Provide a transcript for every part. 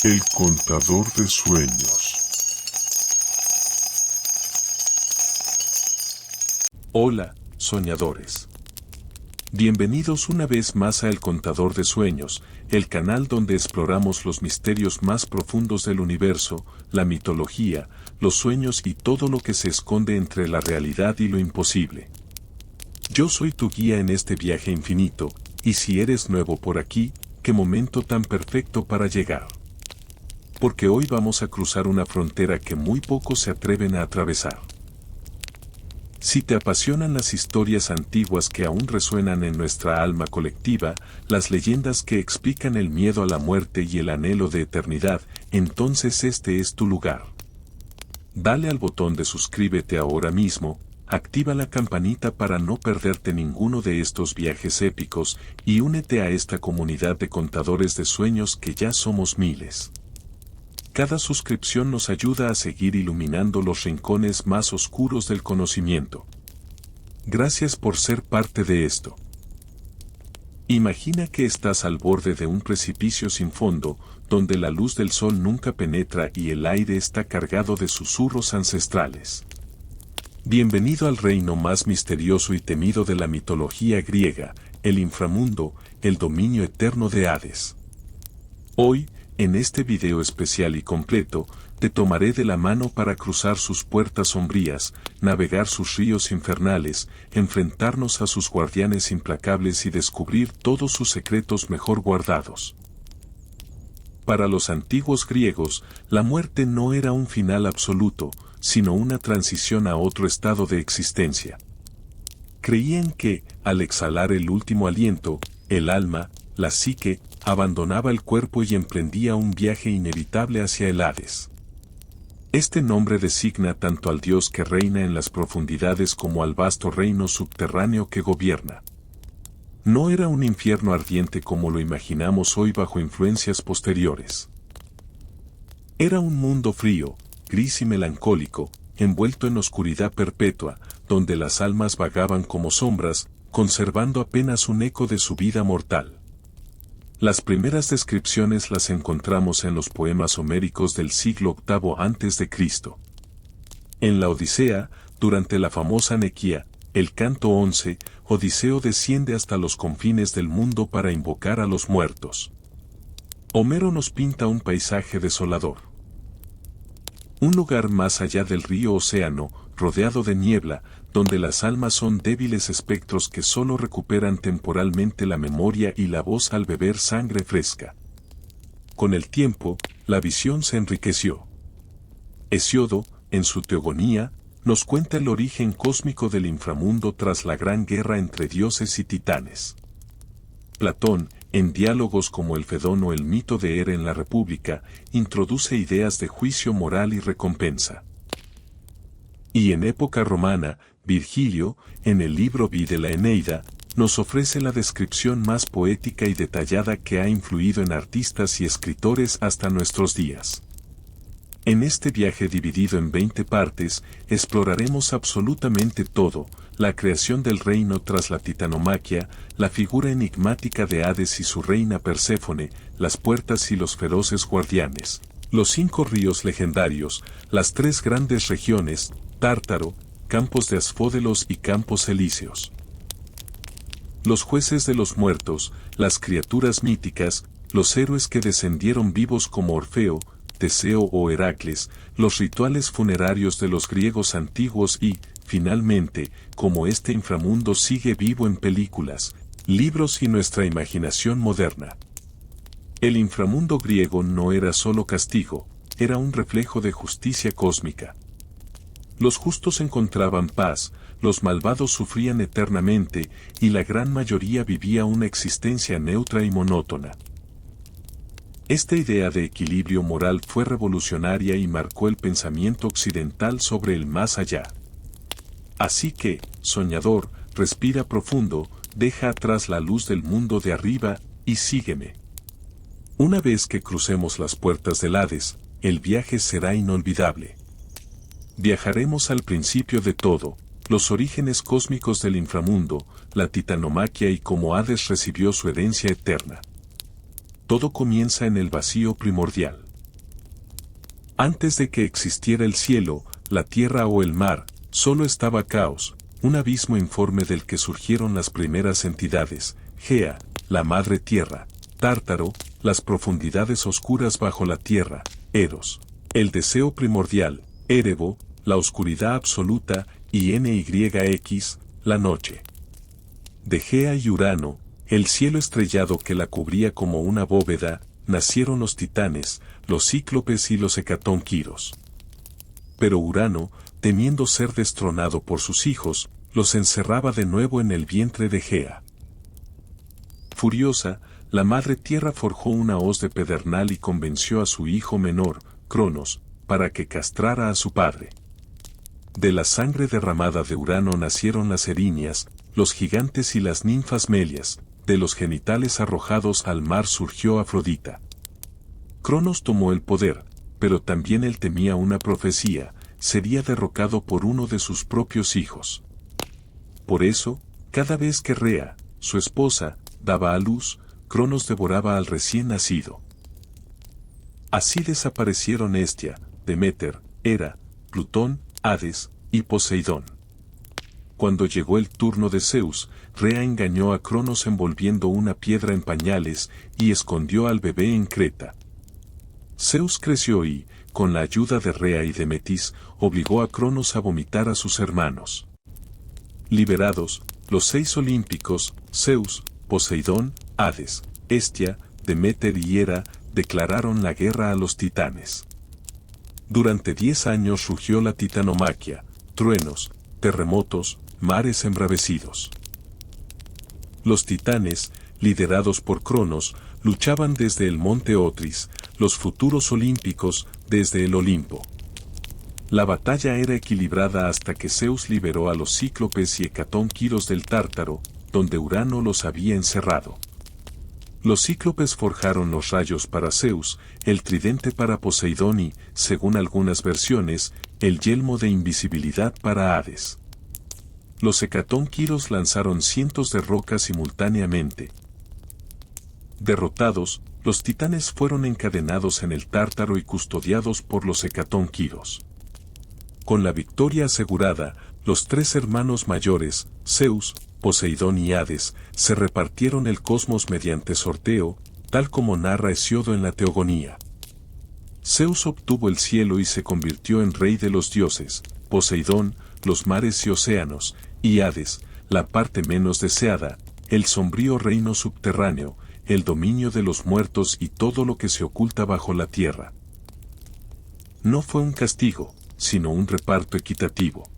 El contador de sueños. Hola, soñadores. Bienvenidos una vez más a El Contador de Sueños, el canal donde exploramos los misterios más profundos del universo, la mitología, los sueños y todo lo que se esconde entre la realidad y lo imposible. Yo soy tu guía en este viaje infinito, y si eres nuevo por aquí, qué momento tan perfecto para llegar. Porque hoy vamos a cruzar una frontera que muy pocos se atreven a atravesar. Si te apasionan las historias antiguas que aún resuenan en nuestra alma colectiva, las leyendas que explican el miedo a la muerte y el anhelo de eternidad, entonces este es tu lugar. Dale al botón de suscríbete ahora mismo, activa la campanita para no perderte ninguno de estos viajes épicos y únete a esta comunidad de contadores de sueños que ya somos miles. Cada suscripción nos ayuda a seguir iluminando los rincones más oscuros del conocimiento. Gracias por ser parte de esto. Imagina que estás al borde de un precipicio sin fondo, donde la luz del sol nunca penetra y el aire está cargado de susurros ancestrales. Bienvenido al reino más misterioso y temido de la mitología griega, el inframundo, el dominio eterno de Hades. Hoy, en este video especial y completo, te tomaré de la mano para cruzar sus puertas sombrías, navegar sus ríos infernales, enfrentarnos a sus guardianes implacables y descubrir todos sus secretos mejor guardados. Para los antiguos griegos, la muerte no era un final absoluto, sino una transición a otro estado de existencia. Creían que, al exhalar el último aliento, el alma, la psique, abandonaba el cuerpo y emprendía un viaje inevitable hacia el Hades. Este nombre designa tanto al dios que reina en las profundidades como al vasto reino subterráneo que gobierna. No era un infierno ardiente como lo imaginamos hoy bajo influencias posteriores. Era un mundo frío, gris y melancólico, envuelto en oscuridad perpetua, donde las almas vagaban como sombras, conservando apenas un eco de su vida mortal. Las primeras descripciones las encontramos en los poemas homéricos del siglo VIII a.C. En la Odisea, durante la famosa Nequía, el canto 11, Odiseo desciende hasta los confines del mundo para invocar a los muertos. Homero nos pinta un paisaje desolador. Un lugar más allá del río Océano, rodeado de niebla, donde las almas son débiles espectros que solo recuperan temporalmente la memoria y la voz al beber sangre fresca. Con el tiempo, la visión se enriqueció. Hesíodo, en su Teogonía, nos cuenta el origen cósmico del inframundo tras la gran guerra entre dioses y titanes. Platón, en diálogos como el Fedón o el mito de Hera en la República, introduce ideas de juicio moral y recompensa. Y en época romana, Virgilio, en el libro Vi de la Eneida, nos ofrece la descripción más poética y detallada que ha influido en artistas y escritores hasta nuestros días. En este viaje dividido en 20 partes, exploraremos absolutamente todo, la creación del reino tras la titanomaquia, la figura enigmática de Hades y su reina Perséfone, las puertas y los feroces guardianes, los 5 ríos legendarios, las 3 grandes regiones, Tártaro, campos de Asfódelos y campos elíseos. Los jueces de los muertos, las criaturas míticas, los héroes que descendieron vivos como Orfeo, Teseo o Heracles, los rituales funerarios de los griegos antiguos y, finalmente, cómo este inframundo sigue vivo en películas, libros y nuestra imaginación moderna. El inframundo griego no era solo castigo, era un reflejo de justicia cósmica. Los justos encontraban paz, los malvados sufrían eternamente, y la gran mayoría vivía una existencia neutra y monótona. Esta idea de equilibrio moral fue revolucionaria y marcó el pensamiento occidental sobre el más allá. Así que, soñador, respira profundo, deja atrás la luz del mundo de arriba, y sígueme. Una vez que crucemos las puertas del Hades, el viaje será inolvidable. Viajaremos al principio de todo, los orígenes cósmicos del inframundo, la titanomaquia y cómo Hades recibió su herencia eterna. Todo comienza en el vacío primordial. Antes de que existiera el cielo, la tierra o el mar, solo estaba caos, un abismo informe del que surgieron las primeras entidades, Gea, la madre tierra, Tártaro, las profundidades oscuras bajo la tierra, Eros, el deseo primordial, Erebo, la oscuridad absoluta, y Nyx, la noche. De Gea y Urano, el cielo estrellado que la cubría como una bóveda, nacieron los titanes, los cíclopes y los hecatónquiros. Pero Urano, temiendo ser destronado por sus hijos, los encerraba de nuevo en el vientre de Gea. Furiosa, la madre tierra forjó una hoz de pedernal y convenció a su hijo menor, Cronos, para que castrara a su padre. De la sangre derramada de Urano nacieron las erinias, los gigantes y las ninfas melias, de los genitales arrojados al mar surgió Afrodita. Cronos tomó el poder, pero también él temía una profecía, sería derrocado por uno de sus propios hijos. Por eso, cada vez que Rea, su esposa, daba a luz, Cronos devoraba al recién nacido. Así desaparecieron Hestia, Deméter, Hera, Plutón, Hades y Poseidón. Cuando llegó el turno de Zeus, Rea engañó a Cronos envolviendo una piedra en pañales y escondió al bebé en Creta. Zeus creció y, con la ayuda de Rea y de Metis, obligó a Cronos a vomitar a sus hermanos. Liberados, los 6 olímpicos, Zeus, Poseidón, Hades, Hestia, Deméter y Hera, declararon la guerra a los titanes. Durante 10 años rugió la titanomaquia, truenos, terremotos, mares embravecidos. Los titanes, liderados por Cronos, luchaban desde el monte Otris, los futuros olímpicos, desde el Olimpo. La batalla era equilibrada hasta que Zeus liberó a los cíclopes y hecatónquiros del Tártaro, donde Urano los había encerrado. Los cíclopes forjaron los rayos para Zeus, el tridente para Poseidón y, según algunas versiones, el yelmo de invisibilidad para Hades. Los hecatónquiros lanzaron cientos de rocas simultáneamente. Derrotados, los titanes fueron encadenados en el Tártaro y custodiados por los hecatónquiros. Con la victoria asegurada, los 3 hermanos mayores, Zeus, Poseidón y Hades, se repartieron el cosmos mediante sorteo, tal como narra Hesiodo en la Teogonía. Zeus obtuvo el cielo y se convirtió en rey de los dioses, Poseidón, los mares y océanos, y Hades, la parte menos deseada, el sombrío reino subterráneo, el dominio de los muertos y todo lo que se oculta bajo la tierra. No fue un castigo, sino un reparto equitativo.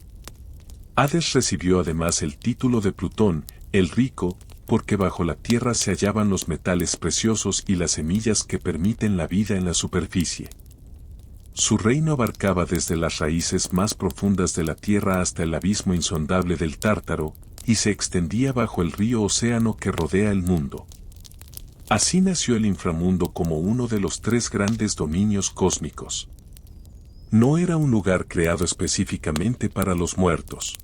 Hades recibió además el título de Plutón, el rico, porque bajo la tierra se hallaban los metales preciosos y las semillas que permiten la vida en la superficie. Su reino abarcaba desde las raíces más profundas de la tierra hasta el abismo insondable del Tártaro, y se extendía bajo el río océano que rodea el mundo. Así nació el inframundo como uno de los 3 grandes dominios cósmicos. No era un lugar creado específicamente para los muertos.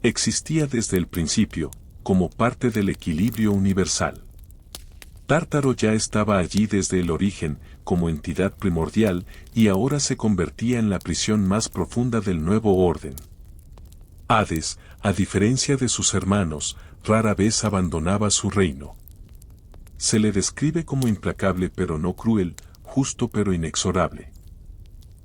Existía desde el principio, como parte del equilibrio universal. Tártaro ya estaba allí desde el origen, como entidad primordial, y ahora se convertía en la prisión más profunda del nuevo orden. Hades, a diferencia de sus hermanos, rara vez abandonaba su reino. Se le describe como implacable pero no cruel, justo pero inexorable.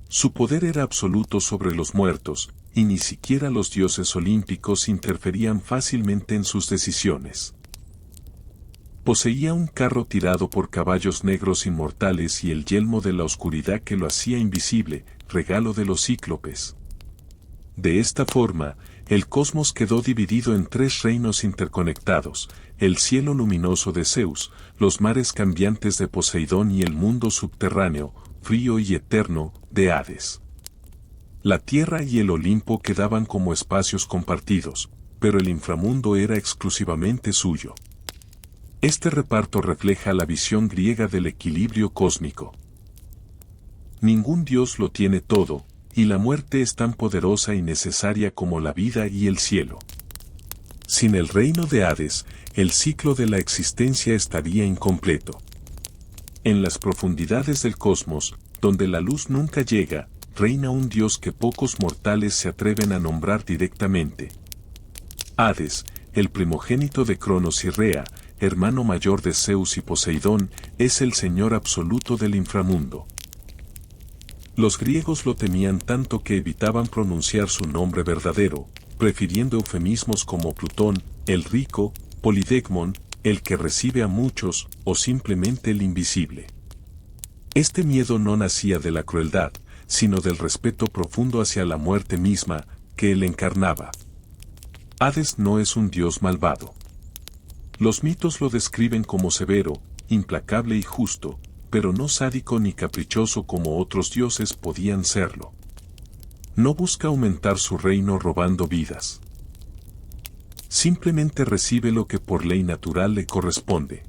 Su poder era absoluto sobre los muertos, y ni siquiera los dioses olímpicos interferían fácilmente en sus decisiones. Poseía un carro tirado por caballos negros inmortales y el yelmo de la oscuridad que lo hacía invisible, regalo de los cíclopes. De esta forma, el cosmos quedó dividido en 3 reinos interconectados, el cielo luminoso de Zeus, los mares cambiantes de Poseidón y el mundo subterráneo, frío y eterno, de Hades. La tierra y el Olimpo quedaban como espacios compartidos, pero el inframundo era exclusivamente suyo. Este reparto refleja la visión griega del equilibrio cósmico. Ningún dios lo tiene todo, y la muerte es tan poderosa y necesaria como la vida y el cielo. Sin el reino de Hades, el ciclo de la existencia estaría incompleto. En las profundidades del cosmos, donde la luz nunca llega, reina un dios que pocos mortales se atreven a nombrar directamente. Hades, el primogénito de Cronos y Rea, hermano mayor de Zeus y Poseidón, es el señor absoluto del inframundo. Los griegos lo temían tanto que evitaban pronunciar su nombre verdadero, prefiriendo eufemismos como Plutón, el rico, Polidecmon, el que recibe a muchos, o simplemente el invisible. Este miedo no nacía de la crueldad, sino del respeto profundo hacia la muerte misma, que él encarnaba. Hades no es un dios malvado. Los mitos lo describen como severo, implacable y justo, pero no sádico ni caprichoso como otros dioses podían serlo. No busca aumentar su reino robando vidas. Simplemente recibe lo que por ley natural le corresponde.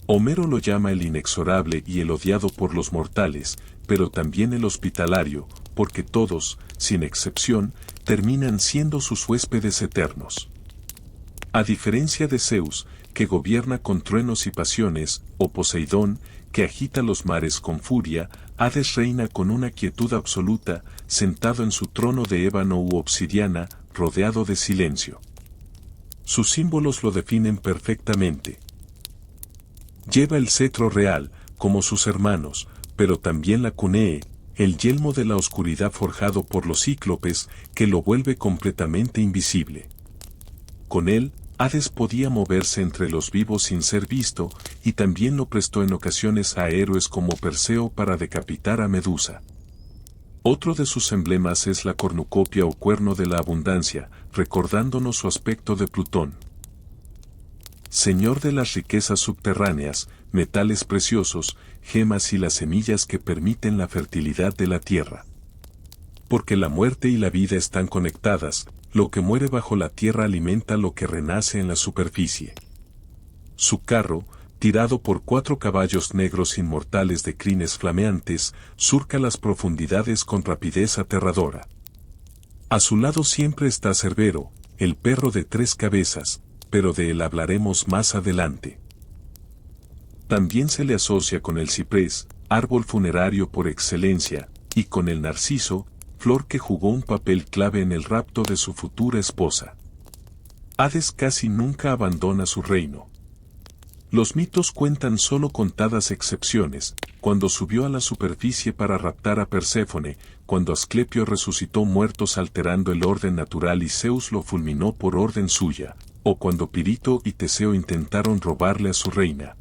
Homero lo llama el inexorable y el odiado por los mortales, pero también el hospitalario, porque todos, sin excepción, terminan siendo sus huéspedes eternos. A diferencia de Zeus, que gobierna con truenos y pasiones, o Poseidón, que agita los mares con furia, Hades reina con una quietud absoluta, sentado en su trono de ébano u obsidiana, rodeado de silencio. Sus símbolos lo definen perfectamente. Lleva el cetro real, como sus hermanos, pero también la cunee, el yelmo de la oscuridad forjado por los cíclopes, que lo vuelve completamente invisible. Con él, Hades podía moverse entre los vivos sin ser visto, y también lo prestó en ocasiones a héroes como Perseo para decapitar a Medusa. Otro de sus emblemas es la cornucopia o cuerno de la abundancia, recordándonos su aspecto de Plutón. Señor de las riquezas subterráneas, metales preciosos, gemas y las semillas que permiten la fertilidad de la tierra. Porque la muerte y la vida están conectadas, lo que muere bajo la tierra alimenta lo que renace en la superficie. Su carro, tirado por 4 caballos negros inmortales de crines flameantes, surca las profundidades con rapidez aterradora. A su lado siempre está Cerbero, el perro de 3 cabezas, pero de él hablaremos más adelante. También se le asocia con el ciprés, árbol funerario por excelencia, y con el narciso, flor que jugó un papel clave en el rapto de su futura esposa. Hades casi nunca abandona su reino. Los mitos cuentan solo contadas excepciones, cuando subió a la superficie para raptar a Perséfone, cuando Asclepio resucitó muertos alterando el orden natural y Zeus lo fulminó por orden suya, o cuando Pirito y Teseo intentaron robarle a su reina.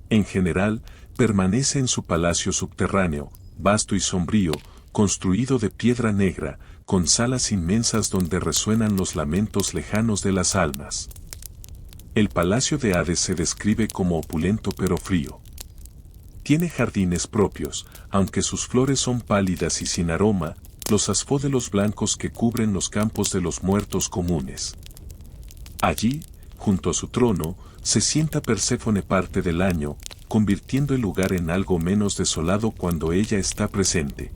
En general, permanece en su palacio subterráneo, vasto y sombrío, construido de piedra negra, con salas inmensas donde resuenan los lamentos lejanos de las almas. El palacio de Hades se describe como opulento pero frío. Tiene jardines propios, aunque sus flores son pálidas y sin aroma, los asfódelos blancos que cubren los campos de los muertos comunes. Allí, junto a su trono, se sienta Perséfone parte del año, convirtiendo el lugar en algo menos desolado cuando ella está presente.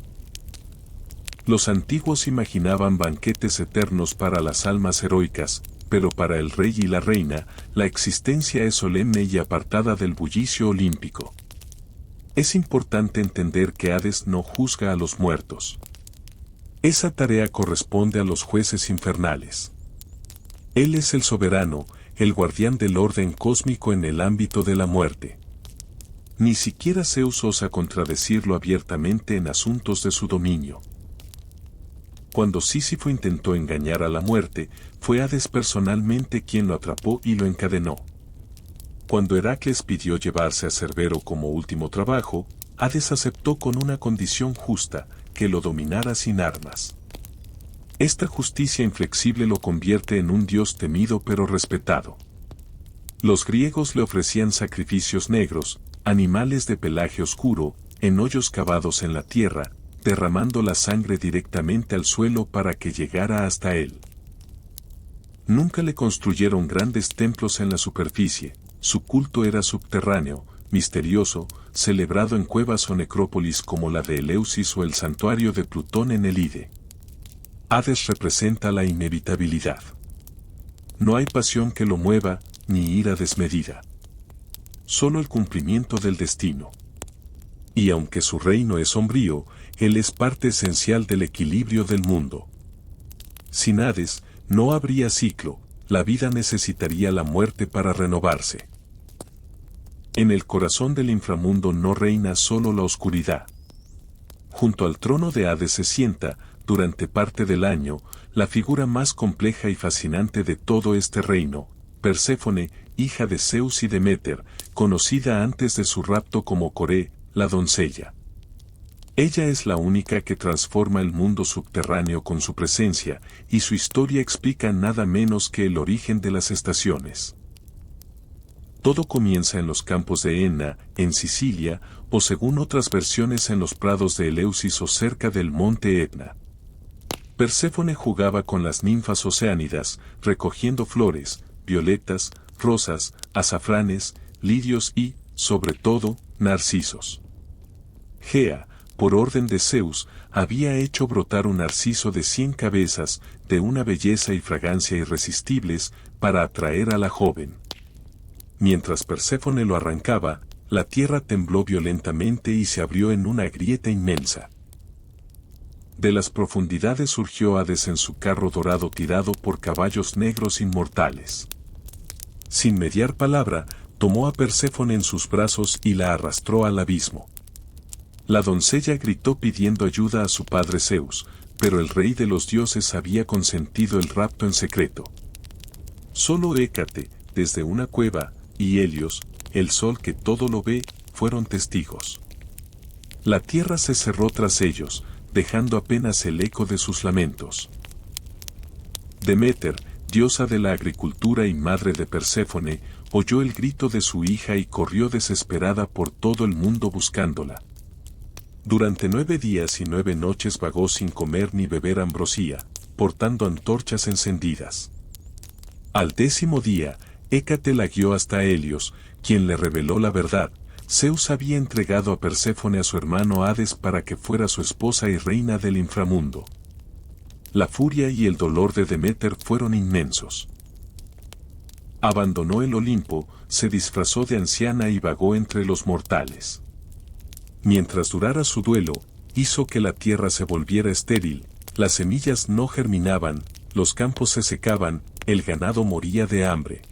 Los antiguos imaginaban banquetes eternos para las almas heroicas, pero para el rey y la reina, la existencia es solemne y apartada del bullicio olímpico. Es importante entender que Hades no juzga a los muertos. Esa tarea corresponde a los jueces infernales. Él es el soberano, el guardián del orden cósmico en el ámbito de la muerte. Ni siquiera Zeus osa contradecirlo abiertamente en asuntos de su dominio. Cuando Sísifo intentó engañar a la muerte, fue Hades personalmente quien lo atrapó y lo encadenó. Cuando Heracles pidió llevarse a Cerbero como último trabajo, Hades aceptó con una condición justa, que lo dominara sin armas. Esta justicia inflexible lo convierte en un dios temido pero respetado. Los griegos le ofrecían sacrificios negros, animales de pelaje oscuro, en hoyos cavados en la tierra, derramando la sangre directamente al suelo para que llegara hasta él. Nunca le construyeron grandes templos en la superficie, su culto era subterráneo, misterioso, celebrado en cuevas o necrópolis como la de Eleusis o el santuario de Plutón en el Ide. Hades representa la inevitabilidad. No hay pasión que lo mueva, ni ira desmedida. Solo el cumplimiento del destino. Y aunque su reino es sombrío, él es parte esencial del equilibrio del mundo. Sin Hades, no habría ciclo, la vida necesitaría la muerte para renovarse. En el corazón del inframundo no reina solo la oscuridad. Junto al trono de Hades se sienta, durante parte del año, la figura más compleja y fascinante de todo este reino, Perséfone, hija de Zeus y Deméter, conocida antes de su rapto como Coré, la doncella. Ella es la única que transforma el mundo subterráneo con su presencia, y su historia explica nada menos que el origen de las estaciones. Todo comienza en los campos de Enna, en Sicilia, o según otras versiones en los prados de Eleusis o cerca del monte Etna. Perséfone jugaba con las ninfas oceánidas, recogiendo flores, violetas, rosas, azafranes, lirios y, sobre todo, narcisos. Gea, por orden de Zeus, había hecho brotar un narciso de 100 cabezas, de una belleza y fragancia irresistibles, para atraer a la joven. Mientras Perséfone lo arrancaba, la tierra tembló violentamente y se abrió en una grieta inmensa. De las profundidades surgió Hades en su carro dorado tirado por caballos negros inmortales. Sin mediar palabra, tomó a Perséfone en sus brazos y la arrastró al abismo. La doncella gritó pidiendo ayuda a su padre Zeus, pero el rey de los dioses había consentido el rapto en secreto. Solo Hécate, desde una cueva, y Helios, el sol que todo lo ve, fueron testigos. La tierra se cerró tras ellos, dejando apenas el eco de sus lamentos. Deméter, diosa de la agricultura y madre de Perséfone, oyó el grito de su hija y corrió desesperada por todo el mundo buscándola. Durante 9 días y 9 noches vagó sin comer ni beber ambrosía, portando antorchas encendidas. Al 10º día, Hécate la guió hasta Helios, quien le reveló la verdad. Zeus había entregado a Perséfone a su hermano Hades para que fuera su esposa y reina del inframundo. La furia y el dolor de Deméter fueron inmensos. Abandonó el Olimpo, se disfrazó de anciana y vagó entre los mortales. Mientras durara su duelo, hizo que la tierra se volviera estéril, las semillas no germinaban, los campos se secaban, el ganado moría de hambre.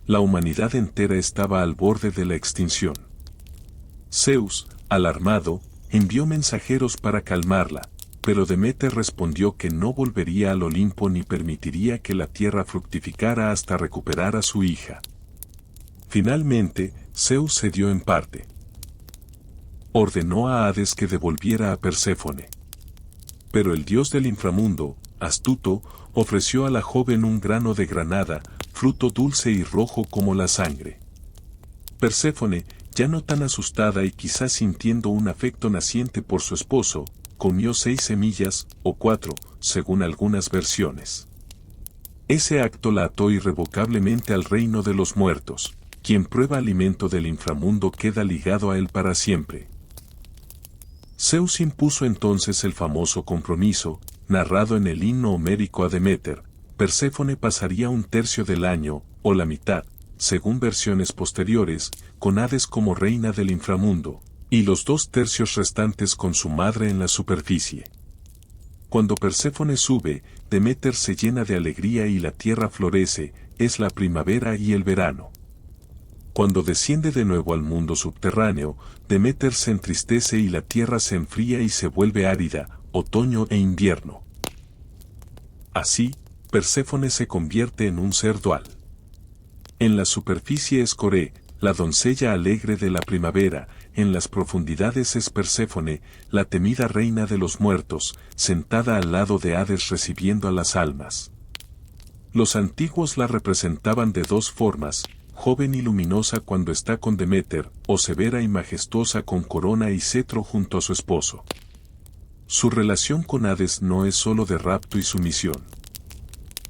La humanidad entera estaba al borde de la extinción. Zeus, alarmado, envió mensajeros para calmarla, pero Deméter respondió que no volvería al Olimpo ni permitiría que la tierra fructificara hasta recuperar a su hija. Finalmente, Zeus cedió en parte. Ordenó a Hades que devolviera a Perséfone. Pero el dios del inframundo, astuto, ofreció a la joven un grano de granada, fruto dulce y rojo como la sangre. Perséfone, ya no tan asustada y quizás sintiendo un afecto naciente por su esposo, comió 6 semillas, o 4, según algunas versiones. Ese acto la ató irrevocablemente al reino de los muertos. Quien prueba alimento del inframundo queda ligado a él para siempre. Zeus impuso entonces el famoso compromiso, narrado en el himno homérico a Deméter. Perséfone pasaría 1/3 del año, o la mitad, según versiones posteriores, con Hades como reina del inframundo, y los 2/3 restantes con su madre en la superficie. Cuando Perséfone sube, Deméter se llena de alegría y la tierra florece, es la primavera y el verano. Cuando desciende de nuevo al mundo subterráneo, Deméter se entristece y la tierra se enfría y se vuelve árida, otoño e invierno. Así, Perséfone se convierte en un ser dual. En la superficie es Coré, la doncella alegre de la primavera, en las profundidades es Perséfone, la temida reina de los muertos, sentada al lado de Hades recibiendo a las almas. Los antiguos la representaban de 2 formas, joven y luminosa cuando está con Deméter, o severa y majestuosa con corona y cetro junto a su esposo. Su relación con Hades no es solo de rapto y sumisión.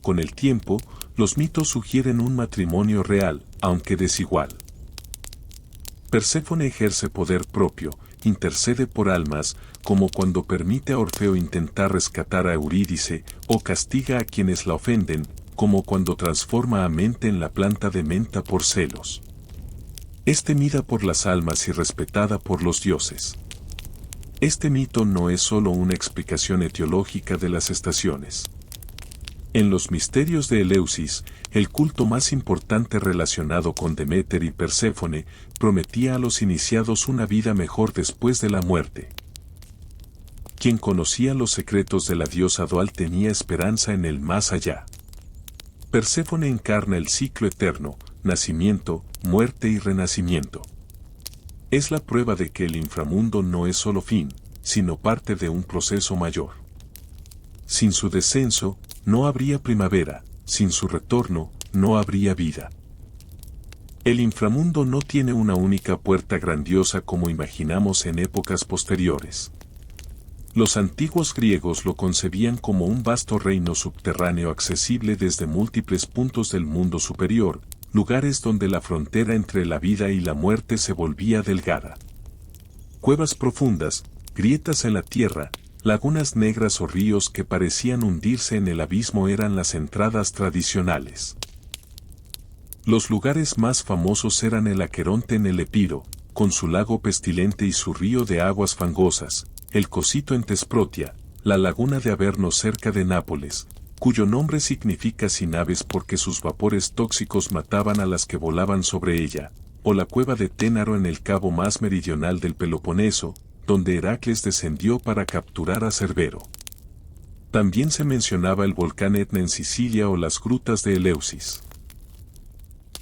Con el tiempo, los mitos sugieren un matrimonio real, aunque desigual. Perséfone ejerce poder propio, intercede por almas, como cuando permite a Orfeo intentar rescatar a Eurídice, o castiga a quienes la ofenden, como cuando transforma a Mente en la planta de menta por celos. Es temida por las almas y respetada por los dioses. Este mito no es solo una explicación etiológica de las estaciones. En los misterios de Eleusis, el culto más importante relacionado con Deméter y Perséfone, prometía a los iniciados una vida mejor después de la muerte. Quien conocía los secretos de la diosa Dual tenía esperanza en el más allá. Perséfone encarna el ciclo eterno, nacimiento, muerte y renacimiento. Es la prueba de que el inframundo no es solo fin, sino parte de un proceso mayor. Sin su descenso, no habría primavera, sin su retorno, no habría vida. El inframundo no tiene una única puerta grandiosa como imaginamos en épocas posteriores. Los antiguos griegos lo concebían como un vasto reino subterráneo accesible desde múltiples puntos del mundo superior, lugares donde la frontera entre la vida y la muerte se volvía delgada. Cuevas profundas, grietas en la tierra, lagunas negras o ríos que parecían hundirse en el abismo eran las entradas tradicionales. Los lugares más famosos eran el Aqueronte en el Epiro, con su lago pestilente y su río de aguas fangosas, el Cosito en Tesprotia, la laguna de Averno cerca de Nápoles, cuyo nombre significa sin aves porque sus vapores tóxicos mataban a las que volaban sobre ella, o la cueva de Ténaro en el cabo más meridional del Peloponeso, donde Heracles descendió para capturar a Cerbero. También se mencionaba el volcán Etna en Sicilia o las grutas de Eleusis.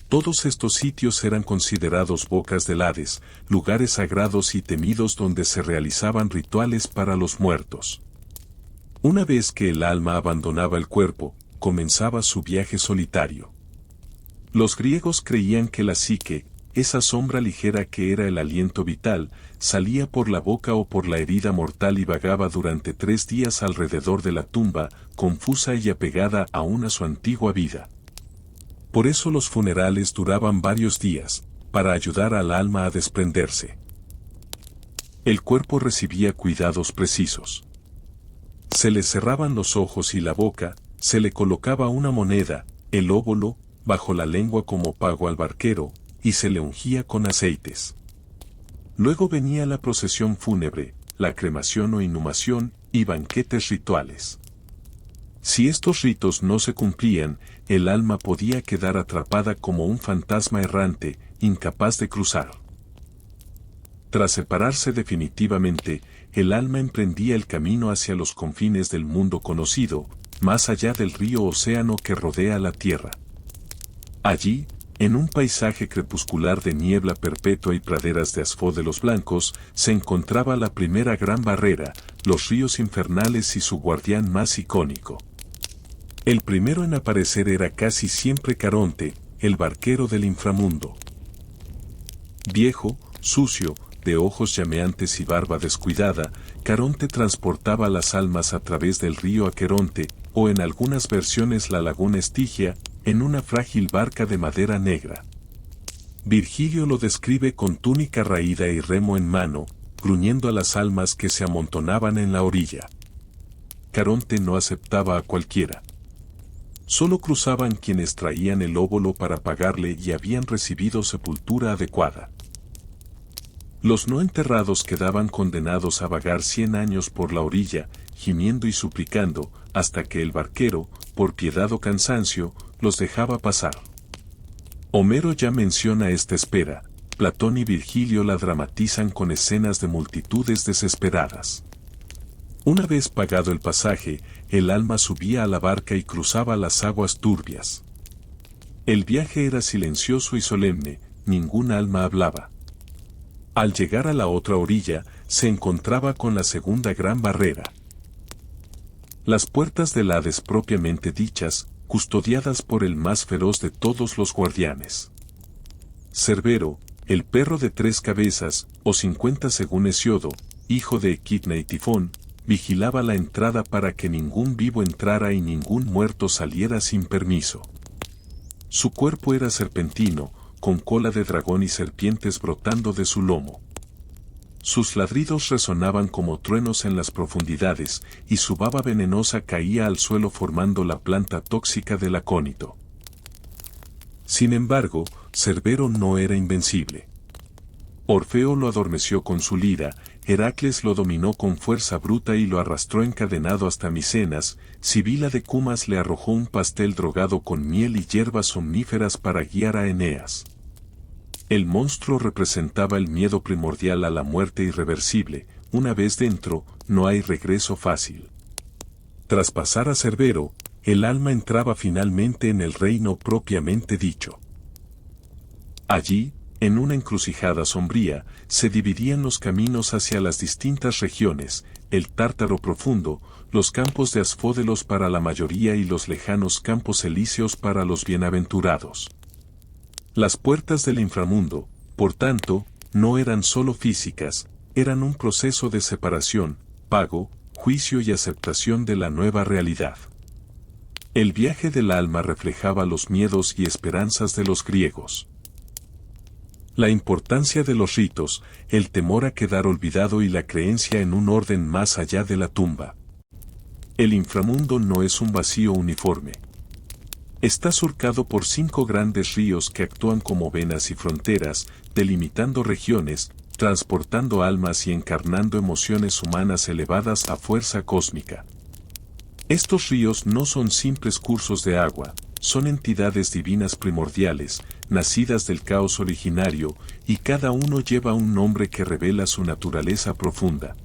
Todos estos sitios eran considerados bocas del Hades, lugares sagrados y temidos donde se realizaban rituales para los muertos. Una vez que el alma abandonaba el cuerpo, comenzaba su viaje solitario. Los griegos creían que la psique, esa sombra ligera que era el aliento vital, salía por la boca o por la herida mortal y vagaba durante 3 días alrededor de la tumba, confusa y apegada aún a su antigua vida. Por eso los funerales duraban varios días, para ayudar al alma a desprenderse. El cuerpo recibía cuidados precisos. Se le cerraban los ojos y la boca, se le colocaba una moneda, el óvulo, bajo la lengua como pago al barquero, y se le ungía con aceites. Luego venía la procesión fúnebre, la cremación o inhumación, y banquetes rituales. Si estos ritos no se cumplían, el alma podía quedar atrapada como un fantasma errante, incapaz de cruzar. Tras separarse definitivamente, el alma emprendía el camino hacia los confines del mundo conocido, más allá del río océano que rodea la tierra. Allí, en un paisaje crepuscular de niebla perpetua y praderas de asfódelos blancos, se encontraba la primera gran barrera, los ríos infernales y su guardián más icónico. El primero en aparecer era casi siempre Caronte, el barquero del inframundo. Viejo, sucio, de ojos llameantes y barba descuidada, Caronte transportaba las almas a través del río Aqueronte, o en algunas versiones la laguna Estigia, en una frágil barca de madera negra. Virgilio lo describe con túnica raída y remo en mano, gruñendo a las almas que se amontonaban en la orilla. Caronte no aceptaba a cualquiera. Solo cruzaban quienes traían el óvulo para pagarle y habían recibido sepultura adecuada. Los no enterrados quedaban condenados a vagar 100 años por la orilla, gimiendo y suplicando, hasta que el barquero, por piedad o cansancio, los dejaba pasar. Homero ya menciona esta espera, Platón y Virgilio la dramatizan con escenas de multitudes desesperadas. Una vez pagado el pasaje, el alma subía a la barca y cruzaba las aguas turbias. El viaje era silencioso y solemne, ningún alma hablaba. Al llegar a la otra orilla, se encontraba con la segunda gran barrera. Las puertas del Hades propiamente dichas, custodiadas por el más feroz de todos los guardianes. Cerbero, el perro de 3 cabezas, o 50 según Hesiodo, hijo de Equidna y Tifón, vigilaba la entrada para que ningún vivo entrara y ningún muerto saliera sin permiso. Su cuerpo era serpentino, con cola de dragón y serpientes brotando de su lomo. Sus ladridos resonaban como truenos en las profundidades, y su baba venenosa caía al suelo formando la planta tóxica del acónito. Sin embargo, Cerbero no era invencible. Orfeo lo adormeció con su lira, Heracles lo dominó con fuerza bruta y lo arrastró encadenado hasta Micenas, Sibila de Cumas le arrojó un pastel drogado con miel y hierbas somníferas para guiar a Eneas. El monstruo representaba el miedo primordial a la muerte irreversible, una vez dentro, no hay regreso fácil. Tras pasar a Cerbero, el alma entraba finalmente en el reino propiamente dicho. Allí, en una encrucijada sombría, se dividían los caminos hacia las distintas regiones, el Tártaro profundo, los campos de Asfódelos para la mayoría y los lejanos campos elíseos para los bienaventurados. Las puertas del inframundo, por tanto, no eran sólo físicas, eran un proceso de separación, pago, juicio y aceptación de la nueva realidad. El viaje del alma reflejaba los miedos y esperanzas de los griegos. La importancia de los ritos, el temor a quedar olvidado y la creencia en un orden más allá de la tumba. El inframundo no es un vacío uniforme. Está surcado por 5 grandes ríos que actúan como venas y fronteras, delimitando regiones, transportando almas y encarnando emociones humanas elevadas a fuerza cósmica. Estos ríos no son simples cursos de agua, son entidades divinas primordiales, nacidas del caos originario, y cada uno lleva un nombre que revela su naturaleza profunda.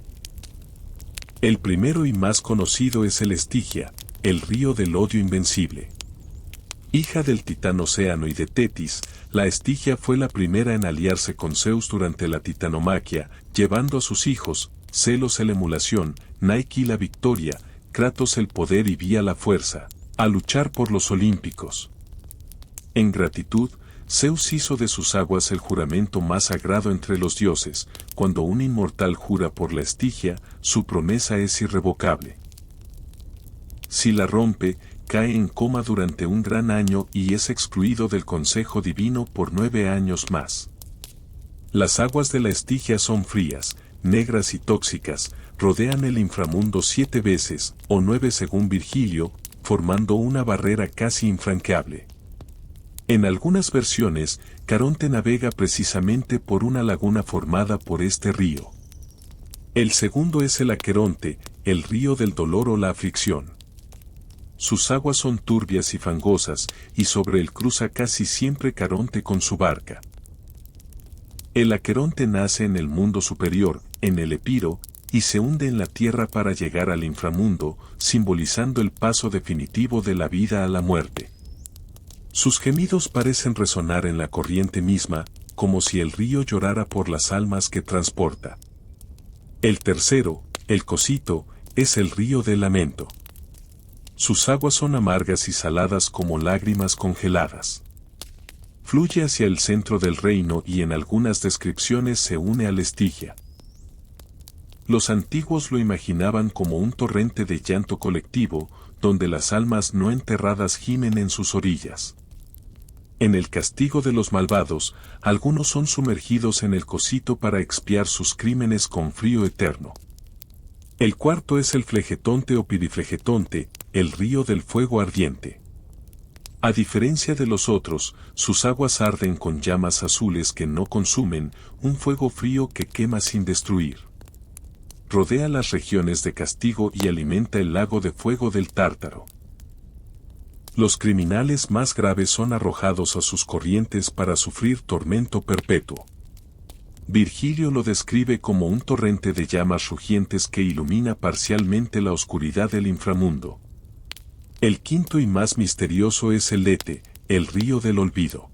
El primero y más conocido es el Estigia, el río del odio invencible. Hija del titán Océano y de Tetis, la Estigia fue la primera en aliarse con Zeus durante la titanomaquia, llevando a sus hijos, Celos la emulación, Nike la victoria, Kratos el poder y Vía la fuerza, a luchar por los olímpicos. En gratitud, Zeus hizo de sus aguas el juramento más sagrado entre los dioses. Cuando un inmortal jura por la Estigia, su promesa es irrevocable. Si la rompe, cae en coma durante un gran año y es excluido del consejo divino por 9 años más. Las aguas de la Estigia son frías, negras y tóxicas, rodean el inframundo 7 veces, o 9 según Virgilio, formando una barrera casi infranqueable. En algunas versiones, Caronte navega precisamente por una laguna formada por este río. El segundo es el Aqueronte, el río del dolor o la aflicción. Sus aguas son turbias y fangosas, y sobre él cruza casi siempre Caronte con su barca. El Aqueronte nace en el mundo superior, en el Epiro, y se hunde en la tierra para llegar al inframundo, simbolizando el paso definitivo de la vida a la muerte. Sus gemidos parecen resonar en la corriente misma, como si el río llorara por las almas que transporta. El tercero, el Cosito, es el río del lamento. Sus aguas son amargas y saladas como lágrimas congeladas. Fluye hacia el centro del reino y en algunas descripciones se une al Estigia. Los antiguos lo imaginaban como un torrente de llanto colectivo, donde las almas no enterradas gimen en sus orillas. En el castigo de los malvados, algunos son sumergidos en el Cosito para expiar sus crímenes con frío eterno. El cuarto es el Flegetonte o Piriflegetonte, el río del fuego ardiente. A diferencia de los otros, sus aguas arden con llamas azules que no consumen, un fuego frío que quema sin destruir. Rodea las regiones de castigo y alimenta el lago de fuego del Tártaro. Los criminales más graves son arrojados a sus corrientes para sufrir tormento perpetuo. Virgilio lo describe como un torrente de llamas rugientes que ilumina parcialmente la oscuridad del inframundo. El quinto y más misterioso es el Lete, el río del olvido.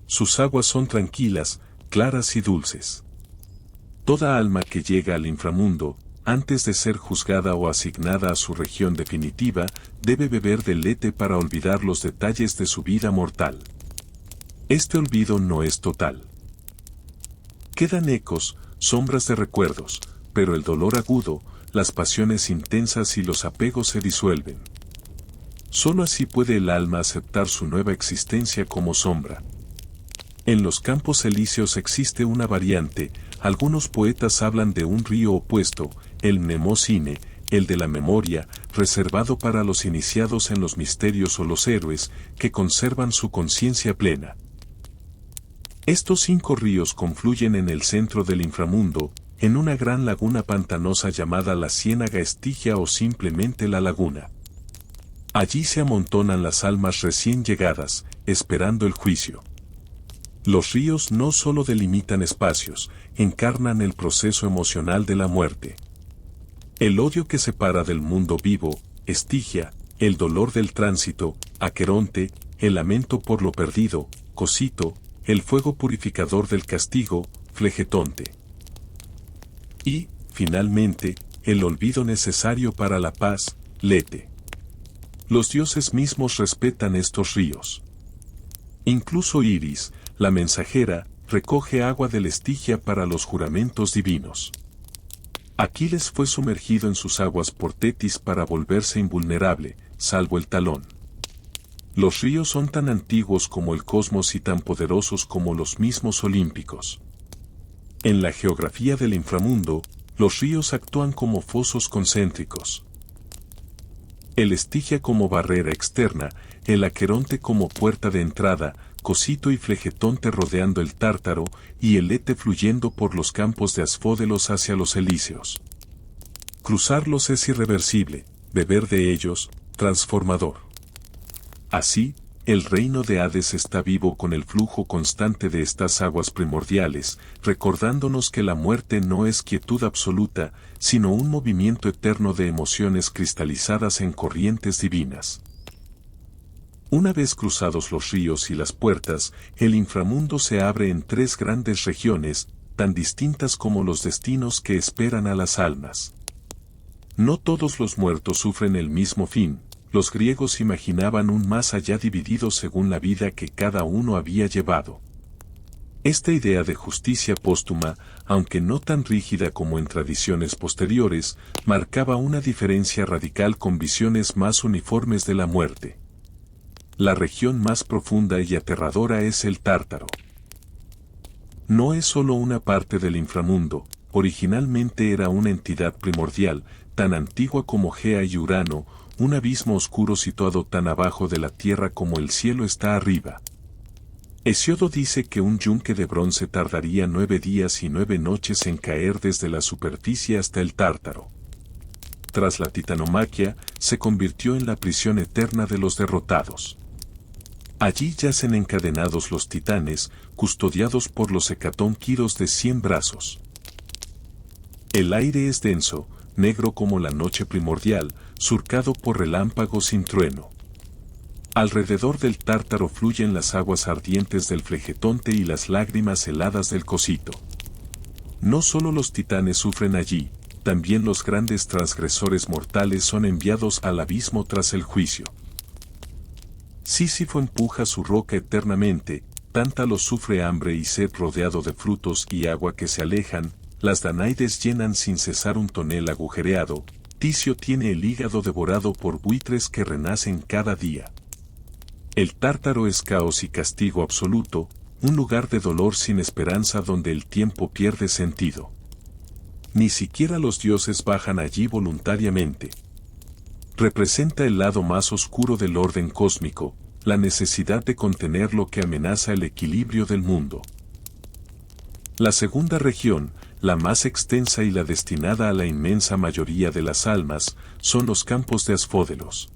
Sus aguas son tranquilas, claras y dulces. Toda alma que llega al inframundo, antes de ser juzgada o asignada a su región definitiva, debe beber del Lete para olvidar los detalles de su vida mortal. Este olvido no es total. Quedan ecos, sombras de recuerdos, pero el dolor agudo, las pasiones intensas y los apegos se disuelven. Solo así puede el alma aceptar su nueva existencia como sombra. En los campos elíseos existe una variante. Algunos poetas hablan de un río opuesto, el mnemosine, el de la memoria, reservado para los iniciados en los misterios o los héroes, que conservan su conciencia plena. Estos 5 ríos confluyen en el centro del inframundo, en una gran laguna pantanosa llamada la Ciénaga Estigia o simplemente la laguna. Allí se amontonan las almas recién llegadas, esperando el juicio. Los ríos no solo delimitan espacios, encarnan el proceso emocional de la muerte. El odio que separa del mundo vivo, Estigia, el dolor del tránsito, Aqueronte, el lamento por lo perdido, Cosito, el fuego purificador del castigo, Flegetonte. Y, finalmente, el olvido necesario para la paz, Lete. Los dioses mismos respetan estos ríos. Incluso Iris, la mensajera, recoge agua del Estigia para los juramentos divinos. Aquiles fue sumergido en sus aguas por Tetis para volverse invulnerable, salvo el talón. Los ríos son tan antiguos como el cosmos y tan poderosos como los mismos olímpicos. En la geografía del inframundo, los ríos actúan como fosos concéntricos. El Estigia como barrera externa, el Aqueronte como puerta de entrada, Cosito y Flegetonte rodeando el Tártaro, y el Lete fluyendo por los campos de Asfódelos hacia los Elíseos. Cruzarlos es irreversible, beber de ellos, transformador. Así, el reino de Hades está vivo con el flujo constante de estas aguas primordiales, recordándonos que la muerte no es quietud absoluta, sino un movimiento eterno de emociones cristalizadas en corrientes divinas. Una vez cruzados los ríos y las puertas, el inframundo se abre en 3 grandes regiones, tan distintas como los destinos que esperan a las almas. No todos los muertos sufren el mismo fin. Los griegos imaginaban un más allá dividido según la vida que cada uno había llevado. Esta idea de justicia póstuma, aunque no tan rígida como en tradiciones posteriores, marcaba una diferencia radical con visiones más uniformes de la muerte. La región más profunda y aterradora es el Tártaro. No es solo una parte del inframundo, originalmente era una entidad primordial, tan antigua como Gea y Urano, un abismo oscuro situado tan abajo de la tierra como el cielo está arriba. Hesíodo dice que un yunque de bronce tardaría 9 días y 9 noches en caer desde la superficie hasta el Tártaro. Tras la titanomaquia, se convirtió en la prisión eterna de los derrotados. Allí yacen encadenados los titanes, custodiados por los hecatónquiros de 100 brazos. El aire es denso, negro como la noche primordial, surcado por relámpagos sin trueno. Alrededor del Tártaro fluyen las aguas ardientes del Flegetonte y las lágrimas heladas del Cosito. No solo los titanes sufren allí, también los grandes transgresores mortales son enviados al abismo tras el juicio. Sísifo empuja su roca eternamente, Tántalo sufre hambre y sed rodeado de frutos y agua que se alejan, las Danaides llenan sin cesar un tonel agujereado, Ticio tiene el hígado devorado por buitres que renacen cada día. El Tártaro es caos y castigo absoluto, un lugar de dolor sin esperanza donde el tiempo pierde sentido. Ni siquiera los dioses bajan allí voluntariamente. Representa el lado más oscuro del orden cósmico, la necesidad de contener lo que amenaza el equilibrio del mundo. La segunda región, la más extensa y la destinada a la inmensa mayoría de las almas, son los campos de Asfódelos.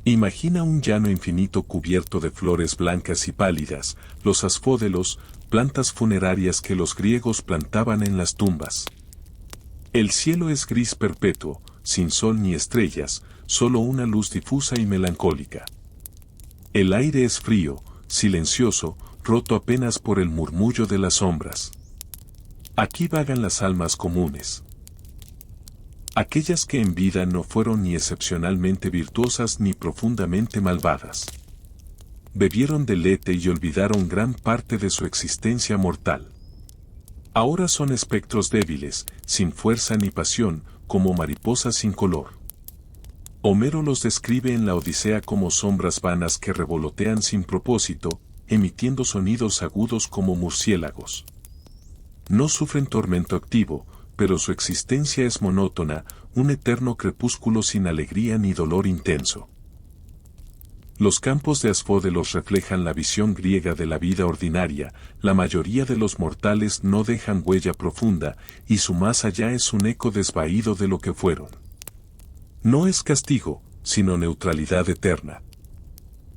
Imagina un llano infinito cubierto de flores blancas y pálidas, los asfódelos, plantas funerarias que los griegos plantaban en las tumbas. El cielo es gris perpetuo, sin sol ni estrellas, solo una luz difusa y melancólica. El aire es frío, silencioso, roto apenas por el murmullo de las sombras. Aquí vagan las almas comunes. Aquellas que en vida no fueron ni excepcionalmente virtuosas ni profundamente malvadas. Bebieron de Lete y olvidaron gran parte de su existencia mortal. Ahora son espectros débiles, sin fuerza ni pasión, como mariposas sin color. Homero los describe en la Odisea como sombras vanas que revolotean sin propósito, emitiendo sonidos agudos como murciélagos. No sufren tormento activo, pero su existencia es monótona, un eterno crepúsculo sin alegría ni dolor intenso. Los campos de Asfódelos reflejan la visión griega de la vida ordinaria, la mayoría de los mortales no dejan huella profunda, y su más allá es un eco desvaído de lo que fueron. No es castigo, sino neutralidad eterna.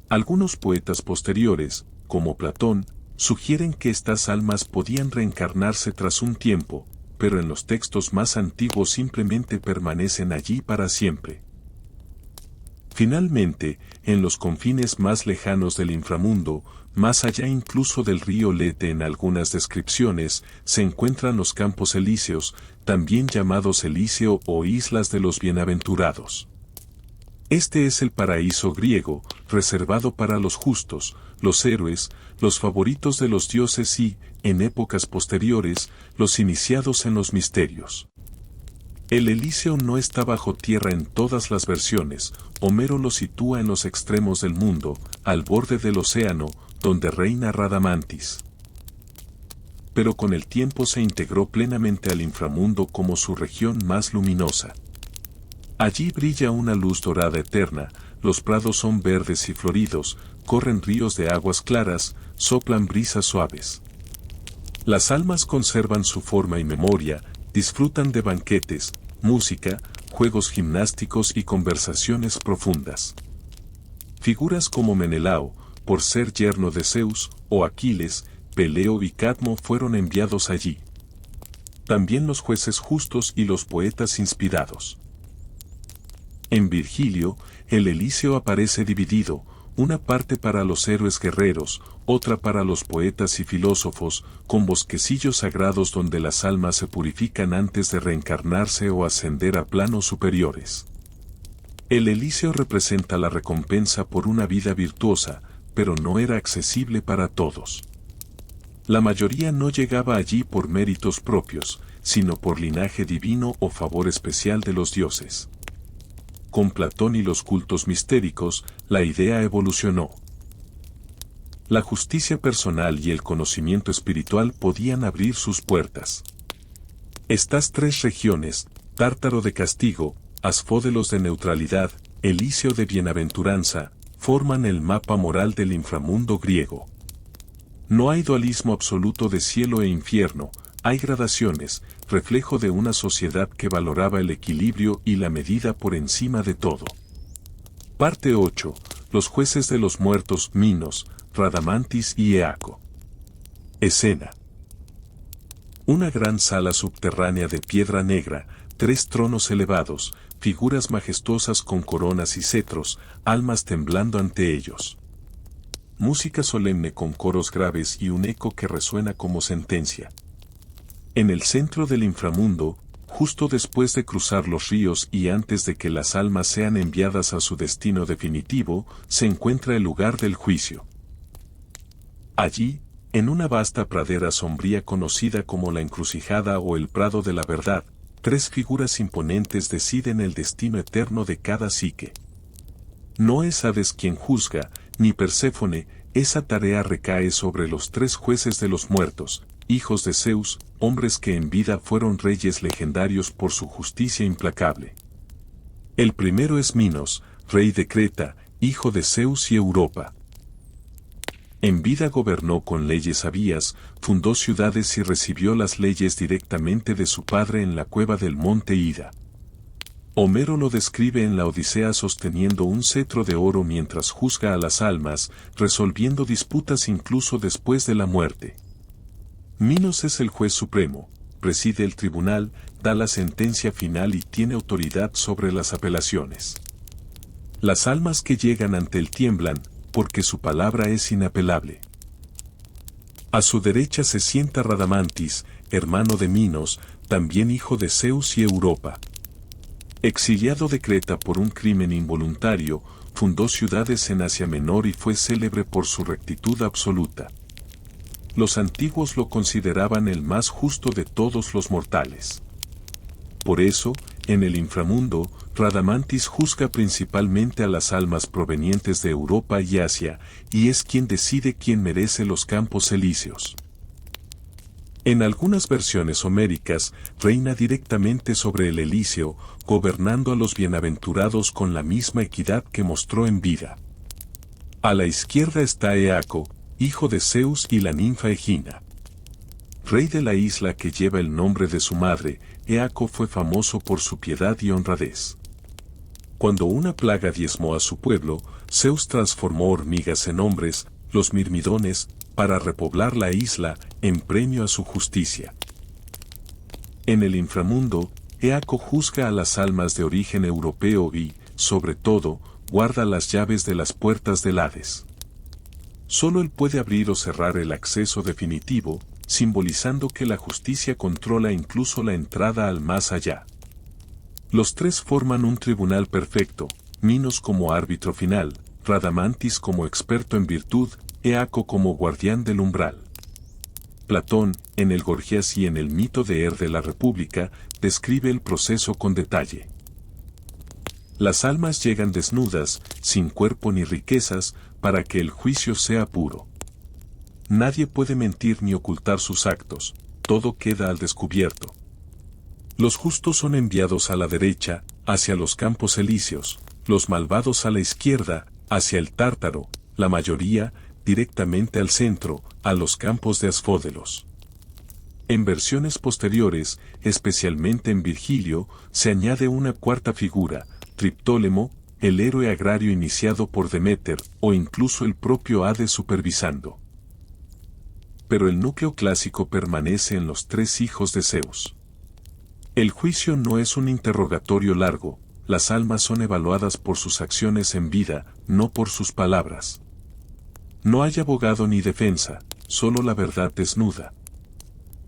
Algunos poetas posteriores, como Platón, sugieren que estas almas podían reencarnarse tras un tiempo, pero en los textos más antiguos simplemente permanecen allí para siempre. Finalmente, en los confines más lejanos del inframundo, más allá incluso del río Lete en algunas descripciones, se encuentran los campos elíseos, también llamados Elíseo o Islas de los Bienaventurados. Este es el paraíso griego, reservado para los justos, los héroes, los favoritos de los dioses y, en épocas posteriores, los iniciados en los misterios. El Elíseo no está bajo tierra en todas las versiones. Homero lo sitúa en los extremos del mundo, al borde del océano, donde reina Radamantis. Pero con el tiempo se integró plenamente al inframundo como su región más luminosa. Allí brilla una luz dorada eterna, los prados son verdes y floridos, corren ríos de aguas claras, soplan brisas suaves. Las almas conservan su forma y memoria, disfrutan de banquetes, música, juegos gimnásticos y conversaciones profundas. Figuras como Menelao, por ser yerno de Zeus, o Aquiles, Peleo y Cadmo fueron enviados allí. También los jueces justos y los poetas inspirados. En Virgilio, el Elíseo aparece dividido, una parte para los héroes guerreros, otra para los poetas y filósofos, con bosquecillos sagrados donde las almas se purifican antes de reencarnarse o ascender a planos superiores. El Elíseo representa la recompensa por una vida virtuosa, pero no era accesible para todos. La mayoría no llegaba allí por méritos propios, sino por linaje divino o favor especial de los dioses. Con Platón y los cultos mistéricos, la idea evolucionó. La justicia personal y el conocimiento espiritual podían abrir sus puertas. Estas tres regiones, Tártaro de castigo, Asfódelos de neutralidad, Elíseo de bienaventuranza, forman el mapa moral del inframundo griego. No hay dualismo absoluto de cielo e infierno, hay gradaciones, reflejo de una sociedad que valoraba el equilibrio y la medida por encima de todo. Parte 8. Los jueces de los muertos Minos, Radamantis y Eaco. Escena. Una gran sala subterránea de piedra negra, 3 tronos elevados, figuras majestuosas con coronas y cetros, almas temblando ante ellos. Música solemne con coros graves y un eco que resuena como sentencia. En el centro del inframundo, justo después de cruzar los ríos y antes de que las almas sean enviadas a su destino definitivo, se encuentra el lugar del juicio. Allí, en una vasta pradera sombría conocida como la encrucijada o el prado de la verdad, 3 figuras imponentes deciden el destino eterno de cada psique. No es Hades quien juzga, ni Perséfone, esa tarea recae sobre los 3 jueces de los muertos, hijos de Zeus, hombres que en vida fueron reyes legendarios por su justicia implacable. El primero es Minos, rey de Creta, hijo de Zeus y Europa. En vida gobernó con leyes sabias, fundó ciudades y recibió las leyes directamente de su padre en la cueva del monte Ida. Homero lo describe en la Odisea sosteniendo un cetro de oro mientras juzga a las almas, resolviendo disputas incluso después de la muerte. Minos es el juez supremo, preside el tribunal, da la sentencia final y tiene autoridad sobre las apelaciones. Las almas que llegan ante él tiemblan, porque su palabra es inapelable. A su derecha se sienta Radamantis, hermano de Minos, también hijo de Zeus y Europa. Exiliado de Creta por un crimen involuntario, fundó ciudades en Asia Menor y fue célebre por su rectitud absoluta. Los antiguos lo consideraban el más justo de todos los mortales. Por eso, en el inframundo, Radamantis juzga principalmente a las almas provenientes de Europa y Asia, y es quien decide quién merece los campos elíseos. En algunas versiones homéricas, reina directamente sobre el Elíseo, gobernando a los bienaventurados con la misma equidad que mostró en vida. A la izquierda está Eaco, hijo de Zeus y la ninfa Egina. Rey de la isla que lleva el nombre de su madre, Eaco fue famoso por su piedad y honradez. Cuando una plaga diezmó a su pueblo, Zeus transformó hormigas en hombres, los mirmidones, para repoblar la isla, en premio a su justicia. En el inframundo, Eaco juzga a las almas de origen europeo y, sobre todo, guarda las llaves de las puertas del Hades. Solo él puede abrir o cerrar el acceso definitivo, simbolizando que la justicia controla incluso la entrada al más allá. Los tres forman un tribunal perfecto, Minos como árbitro final, Radamantis como experto en virtud, Eaco como guardián del umbral. Platón, en el Gorgias y en el mito de de la República, describe el proceso con detalle. Las almas llegan desnudas, sin cuerpo ni riquezas, para que el juicio sea puro. Nadie puede mentir ni ocultar sus actos, todo queda al descubierto. Los justos son enviados a la derecha, hacia los campos elíseos, los malvados a la izquierda, hacia el Tártaro, la mayoría, directamente al centro, a los campos de Asfódelos. En versiones posteriores, especialmente en Virgilio, se añade una cuarta figura, Triptólemo, el héroe agrario iniciado por Deméter, o incluso el propio Hades supervisando. Pero el núcleo clásico permanece en los tres hijos de Zeus. El juicio no es un interrogatorio largo, las almas son evaluadas por sus acciones en vida, no por sus palabras. No hay abogado ni defensa, solo la verdad desnuda.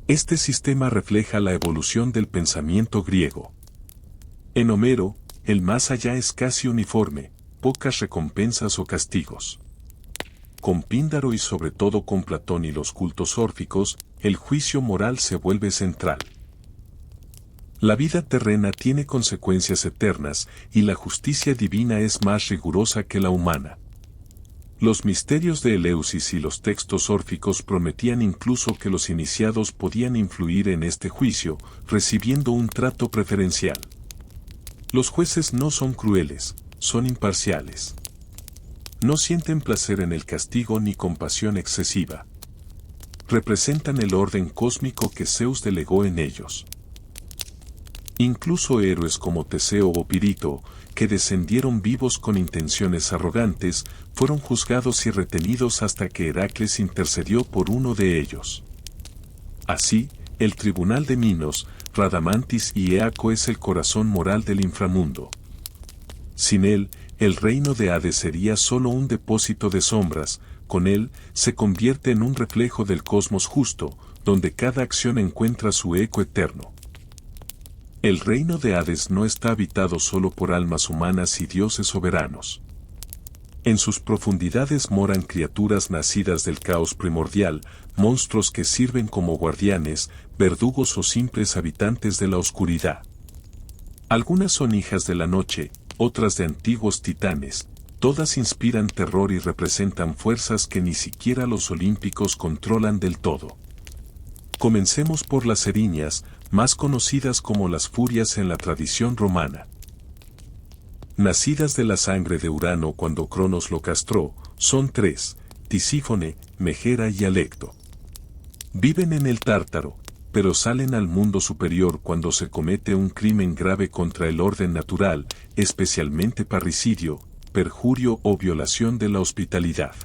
Este sistema refleja la evolución del pensamiento griego. En Homero, el más allá es casi uniforme, pocas recompensas o castigos. Con Píndaro y sobre todo con Platón y los cultos órficos, el juicio moral se vuelve central. La vida terrena tiene consecuencias eternas y la justicia divina es más rigurosa que la humana. Los misterios de Eleusis y los textos órficos prometían incluso que los iniciados podían influir en este juicio, recibiendo un trato preferencial. Los jueces no son crueles, son imparciales. No sienten placer en el castigo ni compasión excesiva. Representan el orden cósmico que Zeus delegó en ellos. Incluso héroes como Teseo o Pirito, que descendieron vivos con intenciones arrogantes, fueron juzgados y retenidos hasta que Heracles intercedió por uno de ellos. Así, el tribunal de Minos, Radamantis y Eaco es el corazón moral del inframundo. Sin él, el reino de Hades sería solo un depósito de sombras, con él, se convierte en un reflejo del cosmos justo, donde cada acción encuentra su eco eterno. El reino de Hades no está habitado solo por almas humanas y dioses soberanos. En sus profundidades moran criaturas nacidas del caos primordial, monstruos que sirven como guardianes, verdugos o simples habitantes de la oscuridad. Algunas son hijas de la noche, otras de antiguos titanes, todas inspiran terror y representan fuerzas que ni siquiera los olímpicos controlan del todo. Comencemos por las eriñas, más conocidas como las furias en la tradición romana. Nacidas de la sangre de Urano cuando Cronos lo castró, son tres, Tisífone, Megera y Alecto. Viven en el Tártaro, pero salen al mundo superior cuando se comete un crimen grave contra el orden natural, especialmente parricidio, perjurio o violación de la hospitalidad.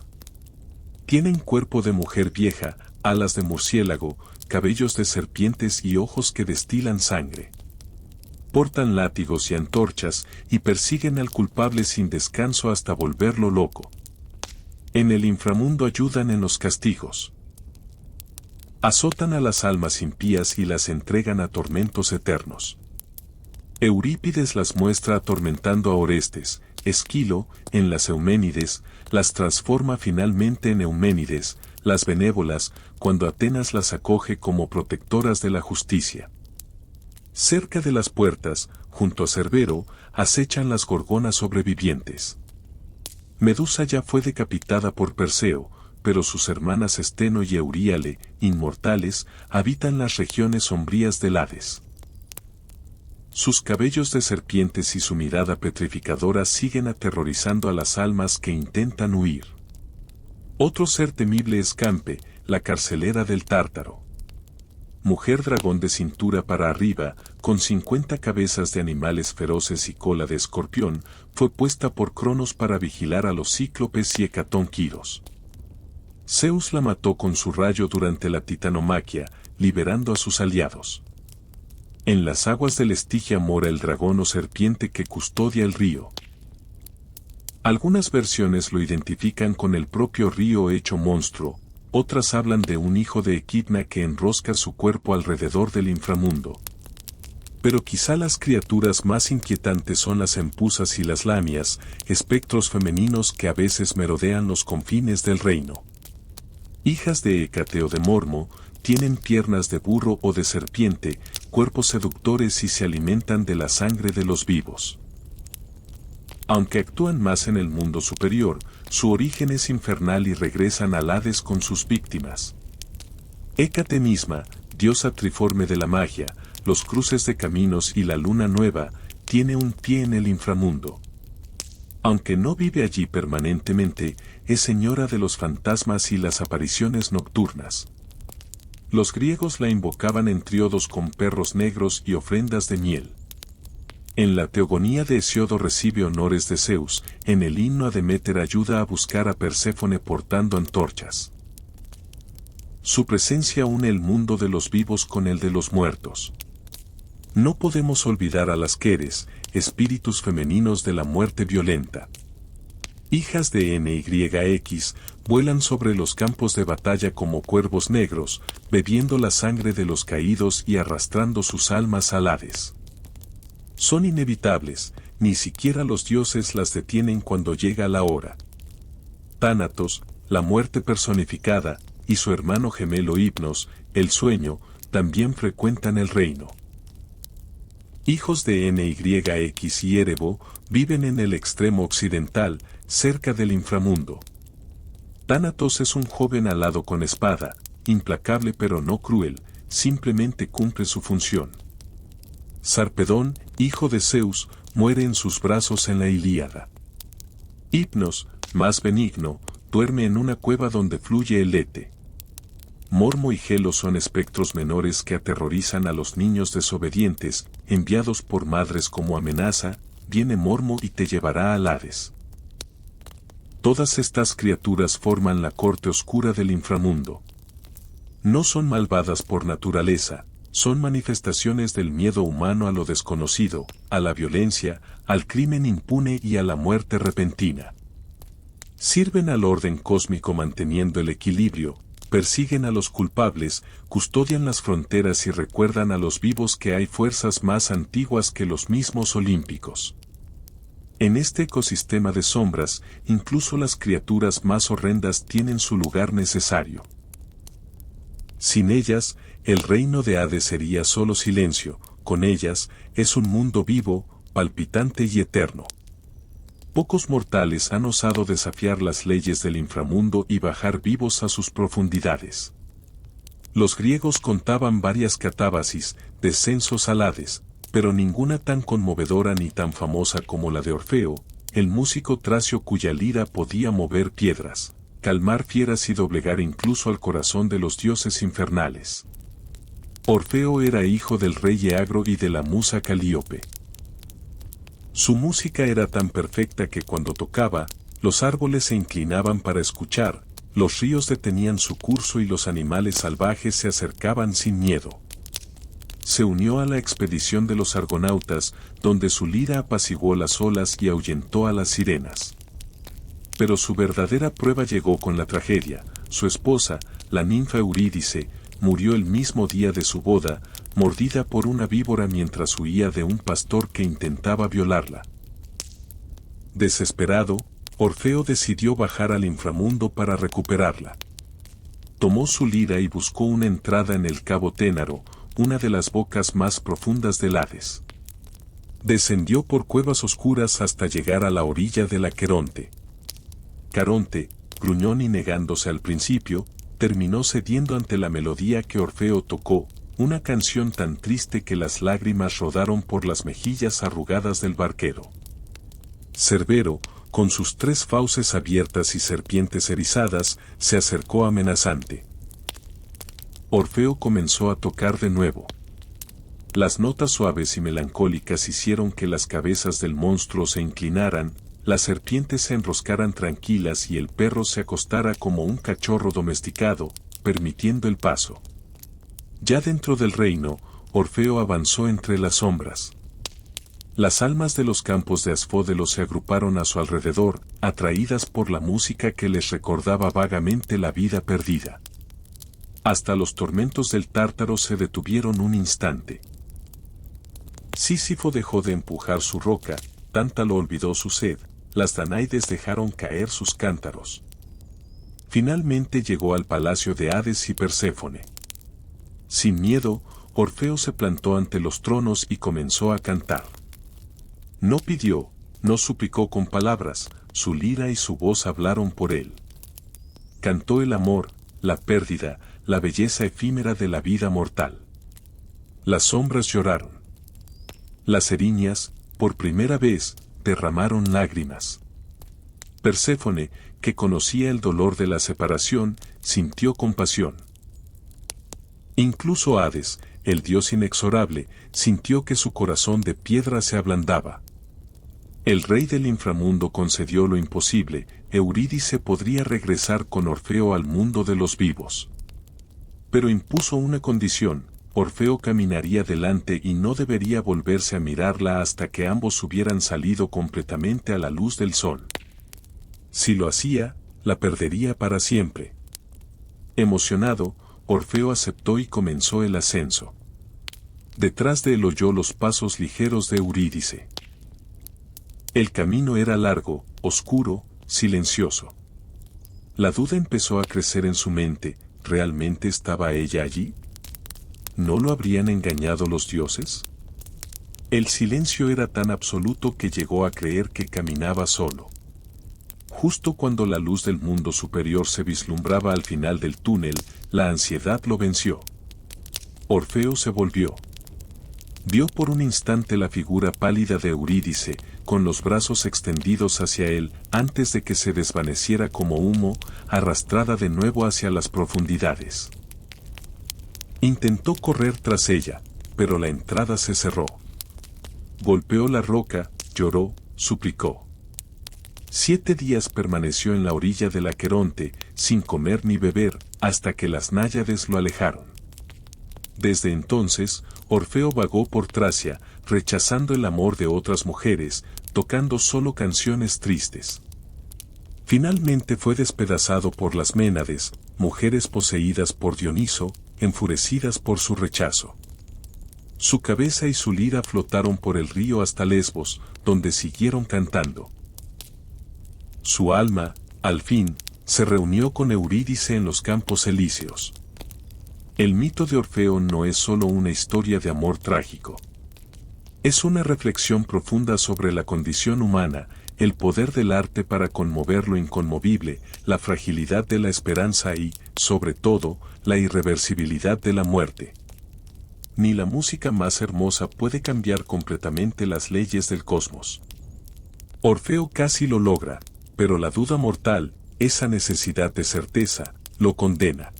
Tienen cuerpo de mujer vieja, alas de murciélago, cabellos de serpientes y ojos que destilan sangre. Portan látigos y antorchas y persiguen al culpable sin descanso hasta volverlo loco. En el inframundo ayudan en los castigos. Azotan a las almas impías y las entregan a tormentos eternos. Eurípides las muestra atormentando a Orestes, Esquilo, en las Euménides, las transforma finalmente en Euménides, las benévolas, cuando Atenas las acoge como protectoras de la justicia. Cerca de las puertas, junto a Cerbero, acechan las gorgonas sobrevivientes. Medusa ya fue decapitada por Perseo, pero sus hermanas Esteno y Euríale, inmortales, habitan las regiones sombrías del Hades. Sus cabellos de serpientes y su mirada petrificadora siguen aterrorizando a las almas que intentan huir. Otro ser temible es Campe, la carcelera del Tártaro. Mujer dragón de cintura para arriba, con 50 cabezas de animales feroces y cola de escorpión, fue puesta por Cronos para vigilar a los cíclopes y Hecatón Quiros. Zeus la mató con su rayo durante la titanomaquia, liberando a sus aliados. En las aguas del Estigia mora el dragón o serpiente que custodia el río. Algunas versiones lo identifican con el propio río hecho monstruo, otras hablan de un hijo de Equidna que enrosca su cuerpo alrededor del inframundo. Pero quizá las criaturas más inquietantes son las empuzas y las lamias, espectros femeninos que a veces merodean los confines del reino. Hijas de Hécate o de Mormo, tienen piernas de burro o de serpiente, cuerpos seductores y se alimentan de la sangre de los vivos. Aunque actúan más en el mundo superior, su origen es infernal y regresan al Hades con sus víctimas. Hécate misma, diosa triforme de la magia, los cruces de caminos y la luna nueva, tiene un pie en el inframundo. Aunque no vive allí permanentemente, es señora de los fantasmas y las apariciones nocturnas. Los griegos la invocaban en triodos con perros negros y ofrendas de miel. En la teogonía de Hesiodo recibe honores de Zeus, en el himno a Deméter ayuda a buscar a Perséfone portando antorchas. Su presencia une el mundo de los vivos con el de los muertos. No podemos olvidar a las Queres, espíritus femeninos de la muerte violenta. Hijas de NYX, vuelan sobre los campos de batalla como cuervos negros, bebiendo la sangre de los caídos y arrastrando sus almas al Hades. Son inevitables, ni siquiera los dioses las detienen cuando llega la hora. Tánatos, la muerte personificada, y su hermano gemelo Hipnos, el sueño, también frecuentan el reino. Hijos de NYX y Erebo, viven en el extremo occidental, cerca del inframundo. Tánatos es un joven alado con espada, implacable pero no cruel, simplemente cumple su función. Sarpedón, hijo de Zeus, muere en sus brazos en la Ilíada. Hipnos, más benigno, duerme en una cueva donde fluye el Lete. Mormo y Helo son espectros menores que aterrorizan a los niños desobedientes, enviados por madres como amenaza, viene Mormo y te llevará al Hades. Todas estas criaturas forman la corte oscura del inframundo. No son malvadas por naturaleza, son manifestaciones del miedo humano a lo desconocido, a la violencia, al crimen impune y a la muerte repentina. Sirven al orden cósmico manteniendo el equilibrio, persiguen a los culpables, custodian las fronteras y recuerdan a los vivos que hay fuerzas más antiguas que los mismos olímpicos. En este ecosistema de sombras, incluso las criaturas más horrendas tienen su lugar necesario. Sin ellas, el reino de Hades sería solo silencio, con ellas, es un mundo vivo, palpitante y eterno. Pocos mortales han osado desafiar las leyes del inframundo y bajar vivos a sus profundidades. Los griegos contaban varias catábasis, descensos al Hades, pero ninguna tan conmovedora ni tan famosa como la de Orfeo, el músico tracio cuya lira podía mover piedras, calmar fieras y doblegar incluso al corazón de los dioses infernales. Orfeo era hijo del rey Eagro y de la musa Calíope. Su música era tan perfecta que cuando tocaba, los árboles se inclinaban para escuchar, los ríos detenían su curso y los animales salvajes se acercaban sin miedo. Se unió a la expedición de los argonautas, donde su lira apaciguó las olas y ahuyentó a las sirenas. Pero su verdadera prueba llegó con la tragedia. Su esposa, la ninfa Eurídice, murió el mismo día de su boda, mordida por una víbora mientras huía de un pastor que intentaba violarla. Desesperado, Orfeo decidió bajar al inframundo para recuperarla. Tomó su lira y buscó una entrada en el cabo Ténaro, una de las bocas más profundas del Hades. Descendió por cuevas oscuras hasta llegar a la orilla del Aqueronte. Caronte, gruñón y negándose al principio, terminó cediendo ante la melodía que Orfeo tocó, una canción tan triste que las lágrimas rodaron por las mejillas arrugadas del barquero. Cerbero, con sus 3 fauces abiertas y serpientes erizadas, se acercó amenazante. Orfeo comenzó a tocar de nuevo. Las notas suaves y melancólicas hicieron que las cabezas del monstruo se inclinaran, las serpientes se enroscaran tranquilas y el perro se acostara como un cachorro domesticado, permitiendo el paso. Ya dentro del reino, Orfeo avanzó entre las sombras. Las almas de los campos de Asfódelo se agruparon a su alrededor, atraídas por la música que les recordaba vagamente la vida perdida. Hasta los tormentos del Tártaro se detuvieron un instante. Sísifo dejó de empujar su roca, Tántalo olvidó su sed, las Danaides dejaron caer sus cántaros. Finalmente llegó al palacio de Hades y Perséfone. Sin miedo, Orfeo se plantó ante los tronos y comenzó a cantar. No pidió, no suplicó con palabras, su lira y su voz hablaron por él. Cantó el amor, la pérdida, la belleza efímera de la vida mortal. Las sombras lloraron. Las eriñas, por primera vez, derramaron lágrimas. Perséfone, que conocía el dolor de la separación, sintió compasión. Incluso Hades, el dios inexorable, sintió que su corazón de piedra se ablandaba. El rey del inframundo concedió lo imposible, Eurídice podría regresar con Orfeo al mundo de los vivos. Pero impuso una condición, Orfeo caminaría delante y no debería volverse a mirarla hasta que ambos hubieran salido completamente a la luz del sol. Si lo hacía, la perdería para siempre. Emocionado, Orfeo aceptó y comenzó el ascenso. Detrás de él oyó los pasos ligeros de Eurídice. El camino era largo, oscuro, silencioso. La duda empezó a crecer en su mente, ¿realmente estaba ella allí? ¿No lo habrían engañado los dioses? El silencio era tan absoluto que llegó a creer que caminaba solo. Justo cuando la luz del mundo superior se vislumbraba al final del túnel, la ansiedad lo venció. Orfeo se volvió. Vio por un instante la figura pálida de Eurídice, con los brazos extendidos hacia él, antes de que se desvaneciera como humo, arrastrada de nuevo hacia las profundidades. Intentó correr tras ella, pero la entrada se cerró. Golpeó la roca, lloró, suplicó. 7 días permaneció en la orilla del Aqueronte, sin comer ni beber, hasta que las náyades lo alejaron. Desde entonces, Orfeo vagó por Tracia, rechazando el amor de otras mujeres, tocando solo canciones tristes. Finalmente fue despedazado por las Ménades, mujeres poseídas por Dioniso, enfurecidas por su rechazo. Su cabeza y su lira flotaron por el río hasta Lesbos, donde siguieron cantando. Su alma, al fin, se reunió con Eurídice en los campos elíseos. El mito de Orfeo no es solo una historia de amor trágico. Es una reflexión profunda sobre la condición humana, el poder del arte para conmover lo inconmovible, la fragilidad de la esperanza y, sobre todo, la irreversibilidad de la muerte. Ni la música más hermosa puede cambiar completamente las leyes del cosmos. Orfeo casi lo logra, pero la duda mortal, esa necesidad de certeza, lo condena.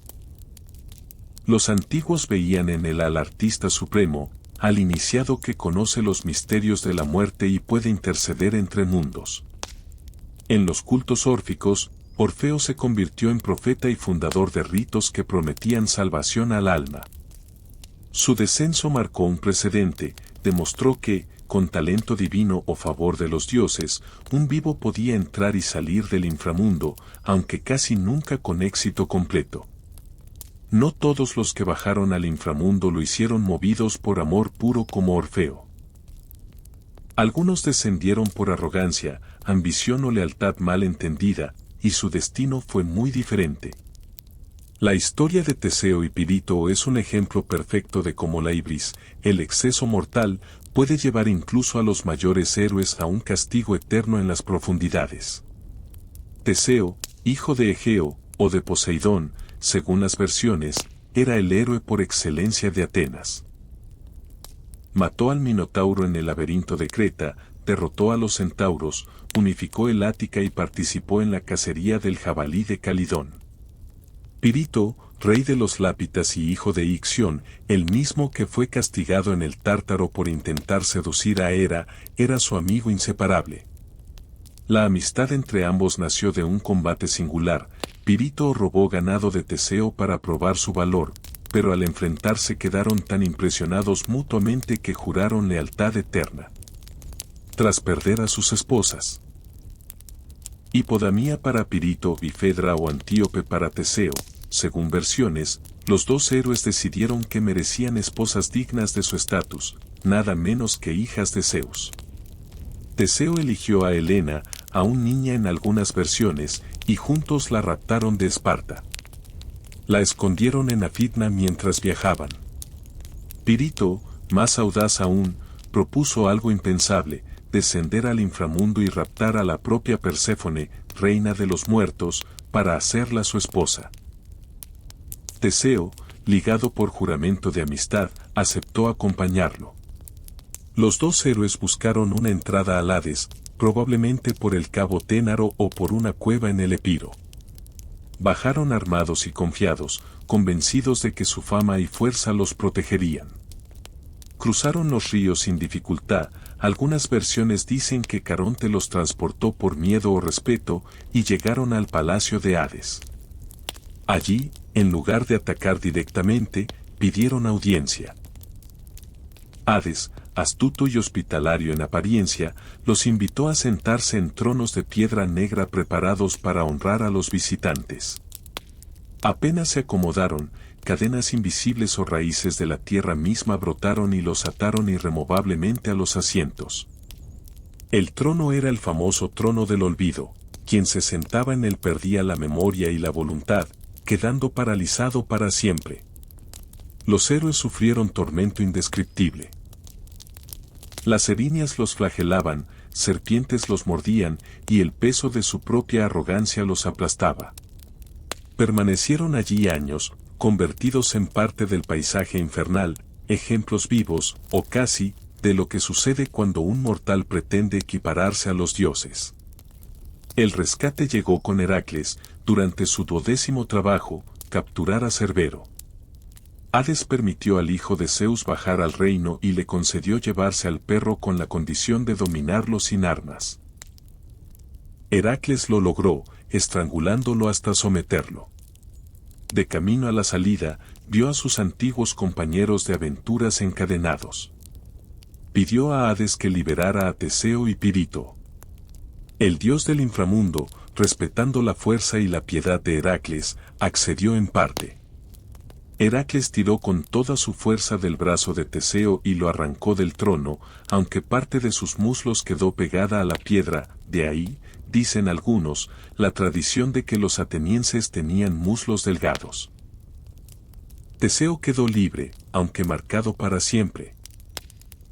Los antiguos veían en él al artista supremo, al iniciado que conoce los misterios de la muerte y puede interceder entre mundos. En los cultos órficos, Orfeo se convirtió en profeta y fundador de ritos que prometían salvación al alma. Su descenso marcó un precedente, demostró que, con talento divino o favor de los dioses, un vivo podía entrar y salir del inframundo, aunque casi nunca con éxito completo. No todos los que bajaron al inframundo lo hicieron movidos por amor puro como Orfeo. Algunos descendieron por arrogancia, ambición o lealtad mal entendida, y su destino fue muy diferente. La historia de Teseo y Pirito es un ejemplo perfecto de cómo la ibris, el exceso mortal, puede llevar incluso a los mayores héroes a un castigo eterno en las profundidades. Teseo, hijo de Egeo, o de Poseidón, según las versiones, era el héroe por excelencia de Atenas. Mató al Minotauro en el laberinto de Creta, derrotó a los centauros, unificó el Ática y participó en la cacería del jabalí de Calidón. Pirito, rey de los Lápitas y hijo de Ixión, el mismo que fue castigado en el Tártaro por intentar seducir a Hera, era su amigo inseparable. La amistad entre ambos nació de un combate singular. Pirito robó ganado de Teseo para probar su valor, pero al enfrentarse quedaron tan impresionados mutuamente que juraron lealtad eterna. Tras perder a sus esposas, Hipodamía para Pirito y Fedra o Antíope para Teseo, según versiones, los dos héroes decidieron que merecían esposas dignas de su estatus, nada menos que hijas de Zeus. Teseo eligió a Helena, aún niña en algunas versiones, y juntos la raptaron de Esparta. La escondieron en Afidna mientras viajaban. Pirito, más audaz aún, propuso algo impensable: descender al inframundo y raptar a la propia Perséfone, reina de los muertos, para hacerla su esposa. Teseo, ligado por juramento de amistad, aceptó acompañarlo. Los dos héroes buscaron una entrada al Hades, probablemente por el cabo Ténaro o por una cueva en el Epiro. Bajaron armados y confiados, convencidos de que su fama y fuerza los protegerían. Cruzaron los ríos sin dificultad. Algunas versiones dicen que Caronte los transportó por miedo o respeto, y llegaron al palacio de Hades. Allí, en lugar de atacar directamente, pidieron audiencia. Hades, astuto y hospitalario en apariencia, los invitó a sentarse en tronos de piedra negra preparados para honrar a los visitantes. Apenas se acomodaron, cadenas invisibles o raíces de la tierra misma brotaron y los ataron irremovablemente a los asientos. El trono era el famoso trono del olvido. Quien se sentaba en él perdía la memoria y la voluntad, quedando paralizado para siempre. Los héroes sufrieron tormento indescriptible. Las erinias los flagelaban, serpientes los mordían, y el peso de su propia arrogancia los aplastaba. Permanecieron allí años, convertidos en parte del paisaje infernal, ejemplos vivos, o casi, de lo que sucede cuando un mortal pretende equipararse a los dioses. El rescate llegó con Heracles, durante su 12º trabajo, capturar a Cerbero. Hades permitió al hijo de Zeus bajar al reino y le concedió llevarse al perro con la condición de dominarlo sin armas. Heracles lo logró, estrangulándolo hasta someterlo. De camino a la salida, vio a sus antiguos compañeros de aventuras encadenados. Pidió a Hades que liberara a Teseo y Pirito. El dios del inframundo, respetando la fuerza y la piedad de Heracles, accedió en parte. Heracles tiró con toda su fuerza del brazo de Teseo y lo arrancó del trono, aunque parte de sus muslos quedó pegada a la piedra. De ahí, dicen algunos, la tradición de que los atenienses tenían muslos delgados. Teseo quedó libre, aunque marcado para siempre.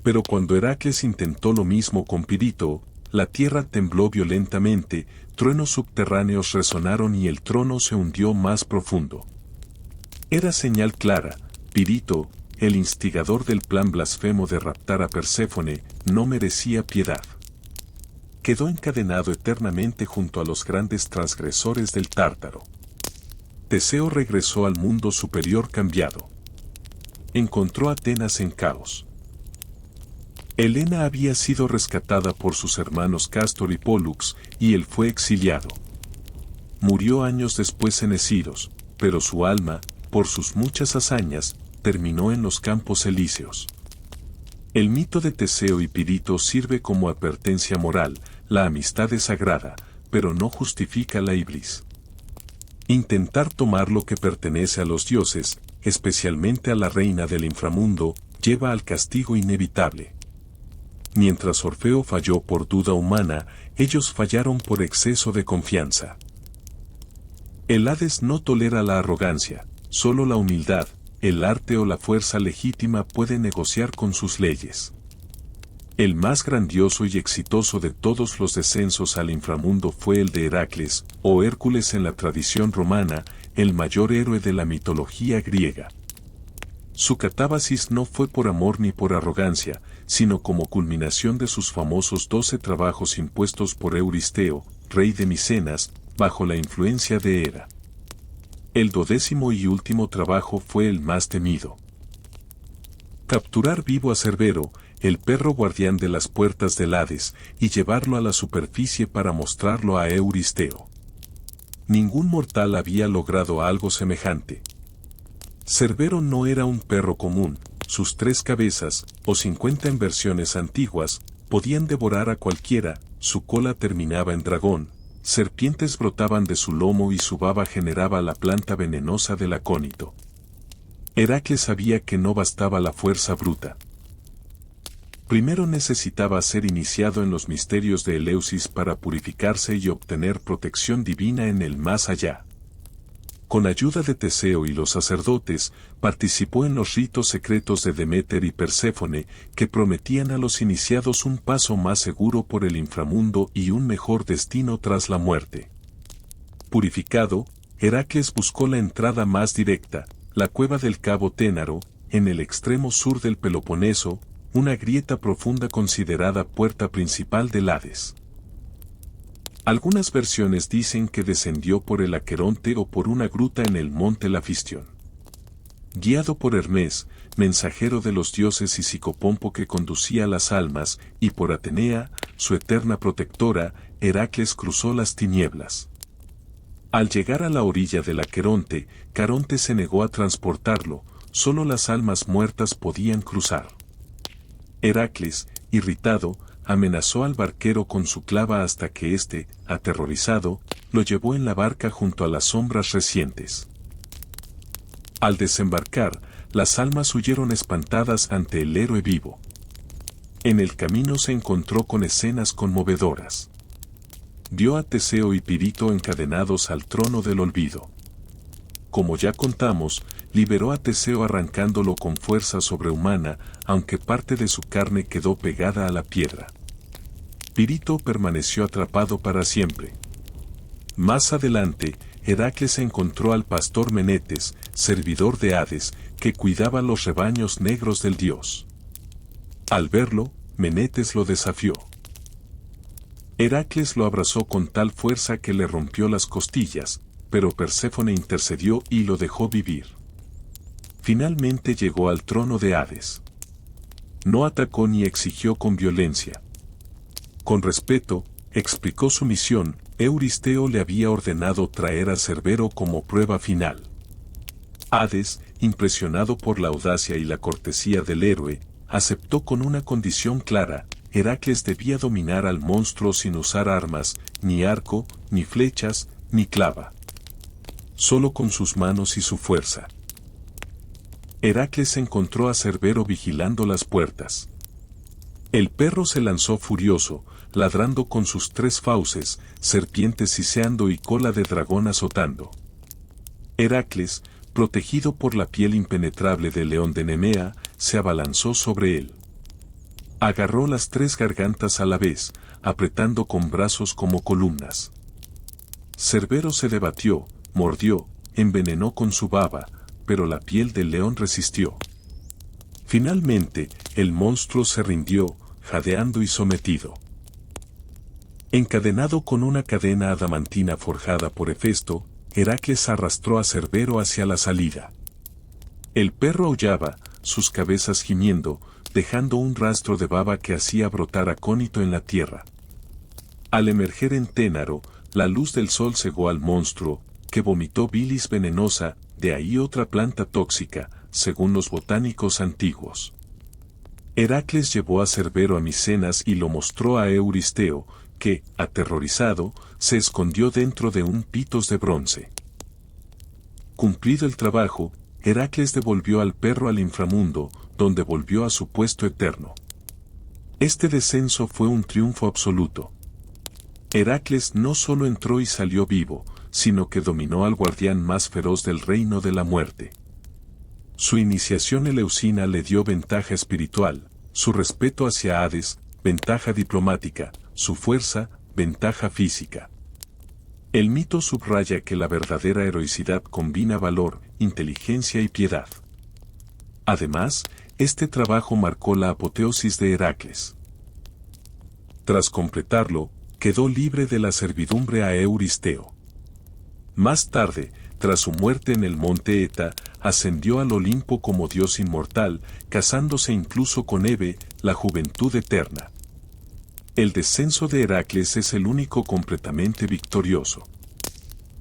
Pero cuando Heracles intentó lo mismo con Pirito, la tierra tembló violentamente, truenos subterráneos resonaron y el trono se hundió más profundo. Era señal clara: Pirito, el instigador del plan blasfemo de raptar a Perséfone, no merecía piedad. Quedó encadenado eternamente junto a los grandes transgresores del Tártaro. Teseo regresó al mundo superior cambiado. Encontró a Atenas en caos. Helena había sido rescatada por sus hermanos Cástor y Pólux, y él fue exiliado. Murió años después en Esiros, pero su alma, por sus muchas hazañas, terminó en los campos elíseos. El mito de Teseo y Pirito sirve como advertencia moral: la amistad es sagrada, pero no justifica la iblis. Intentar tomar lo que pertenece a los dioses, especialmente a la reina del inframundo, lleva al castigo inevitable. Mientras Orfeo falló por duda humana, ellos fallaron por exceso de confianza. El Hades no tolera la arrogancia, solo la humildad. El arte o la fuerza legítima puede negociar con sus leyes. El más grandioso y exitoso de todos los descensos al inframundo fue el de Heracles, o Hércules en la tradición romana, el mayor héroe de la mitología griega. Su catábasis no fue por amor ni por arrogancia, sino como culminación de sus famosos 12 trabajos impuestos por Euristeo, rey de Micenas, bajo la influencia de Hera. El 12º y último trabajo fue el más temido. Capturar vivo a Cerbero, el perro guardián de las puertas del Hades, y llevarlo a la superficie para mostrarlo a Euristeo. Ningún mortal había logrado algo semejante. Cerbero no era un perro común, sus 3 cabezas, o 50 en versiones antiguas, podían devorar a cualquiera, su cola terminaba en dragón, serpientes brotaban de su lomo y su baba generaba la planta venenosa del acónito. Heracles sabía que no bastaba la fuerza bruta. Primero necesitaba ser iniciado en los misterios de Eleusis para purificarse y obtener protección divina en el más allá. Con ayuda de Teseo y los sacerdotes, participó en los ritos secretos de Deméter y Perséfone, que prometían a los iniciados un paso más seguro por el inframundo y un mejor destino tras la muerte. Purificado, Heracles buscó la entrada más directa, la cueva del cabo Ténaro, en el extremo sur del Peloponeso, una grieta profunda considerada puerta principal del Hades. Algunas versiones dicen que descendió por el Aqueronte o por una gruta en el monte Lafistión. Guiado por Hermes, mensajero de los dioses y Psicopompo que conducía las almas, y por Atenea, su eterna protectora, Heracles cruzó las tinieblas. Al llegar a la orilla del Aqueronte, Caronte se negó a transportarlo, solo las almas muertas podían cruzar. Heracles, irritado, amenazó al barquero con su clava hasta que éste, aterrorizado, lo llevó en la barca junto a las sombras recientes. Al desembarcar, las almas huyeron espantadas ante el héroe vivo. En el camino se encontró con escenas conmovedoras. Vio a Teseo y Pirito encadenados al trono del olvido. Como ya contamos, liberó a Teseo arrancándolo con fuerza sobrehumana, aunque parte de su carne quedó pegada a la piedra. Pirito permaneció atrapado para siempre. Más adelante, Heracles encontró al pastor Menetes, servidor de Hades, que cuidaba los rebaños negros del dios. Al verlo, Menetes lo desafió. Heracles lo abrazó con tal fuerza que le rompió las costillas, pero Perséfone intercedió y lo dejó vivir. Finalmente llegó al trono de Hades. No atacó ni exigió con violencia. Con respeto, explicó su misión. Euristeo le había ordenado traer a Cerbero como prueba final. Hades, impresionado por la audacia y la cortesía del héroe, aceptó con una condición clara: Heracles debía dominar al monstruo sin usar armas, ni arco, ni flechas, ni clava. Solo con sus manos y su fuerza. Heracles encontró a Cerbero vigilando las puertas. El perro se lanzó furioso, ladrando con sus 3 fauces, serpientes siseando y cola de dragón azotando. Heracles, protegido por la piel impenetrable del león de Nemea, se abalanzó sobre él. Agarró las 3 gargantas a la vez, apretando con brazos como columnas. Cerbero se debatió, mordió, envenenó con su baba, pero la piel del león resistió. Finalmente, el monstruo se rindió, jadeando y sometido. Encadenado con una cadena adamantina forjada por Hefesto, Heracles arrastró a Cerbero hacia la salida. El perro aullaba, sus cabezas gimiendo, dejando un rastro de baba que hacía brotar acónito en la tierra. Al emerger en Ténaro, la luz del sol cegó al monstruo, que vomitó bilis venenosa, de ahí otra planta tóxica, según los botánicos antiguos. Heracles llevó a Cerbero a Micenas y lo mostró a Euristeo, que, aterrorizado, se escondió dentro de un pitos de bronce. Cumplido el trabajo, Heracles devolvió al perro al inframundo, donde volvió a su puesto eterno. Este descenso fue un triunfo absoluto. Heracles no solo entró y salió vivo, sino que dominó al guardián más feroz del reino de la muerte. Su iniciación eleusina le dio ventaja espiritual, su respeto hacia Hades, ventaja diplomática, su fuerza, ventaja física. El mito subraya que la verdadera heroicidad combina valor, inteligencia y piedad. Además, este trabajo marcó la apoteosis de Heracles. Tras completarlo, quedó libre de la servidumbre a Euristeo. Más tarde, tras su muerte en el monte Eta, ascendió al Olimpo como dios inmortal, casándose incluso con Hebe, la juventud eterna. El descenso de Heracles es el único completamente victorioso.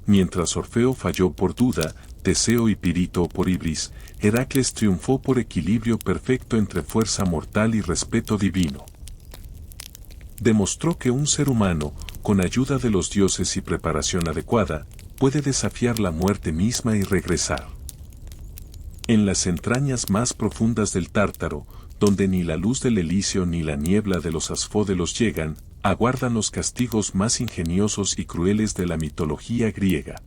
Mientras Orfeo falló por duda, Teseo y Pirito por ibris, Heracles triunfó por equilibrio perfecto entre fuerza mortal y respeto divino. Demostró que un ser humano, con ayuda de los dioses y preparación adecuada, puede desafiar la muerte misma y regresar. En las entrañas más profundas del Tártaro, donde ni la luz del Elíseo ni la niebla de los asfódelos llegan, aguardan los castigos más ingeniosos y crueles de la mitología griega.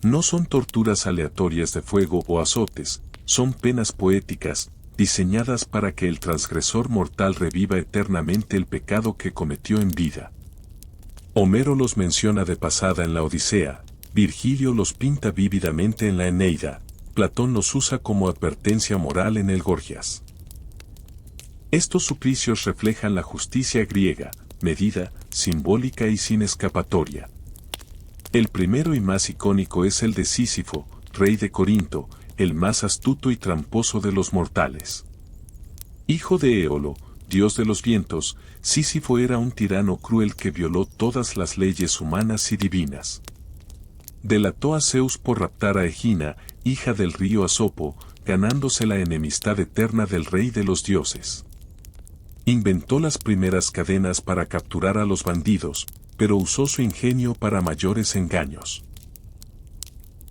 No son torturas aleatorias de fuego o azotes, son penas poéticas, diseñadas para que el transgresor mortal reviva eternamente el pecado que cometió en vida. Homero los menciona de pasada en la Odisea, Virgilio los pinta vívidamente en la Eneida, Platón los usa como advertencia moral en el Gorgias. Estos suplicios reflejan la justicia griega, medida, simbólica y sin escapatoria. El primero y más icónico es el de Sísifo, rey de Corinto, el más astuto y tramposo de los mortales. Hijo de Éolo, dios de los vientos, Sísifo era un tirano cruel que violó todas las leyes humanas y divinas. Delató a Zeus por raptar a Egina, hija del río Asopo, ganándose la enemistad eterna del rey de los dioses. Inventó las primeras cadenas para capturar a los bandidos, pero usó su ingenio para mayores engaños.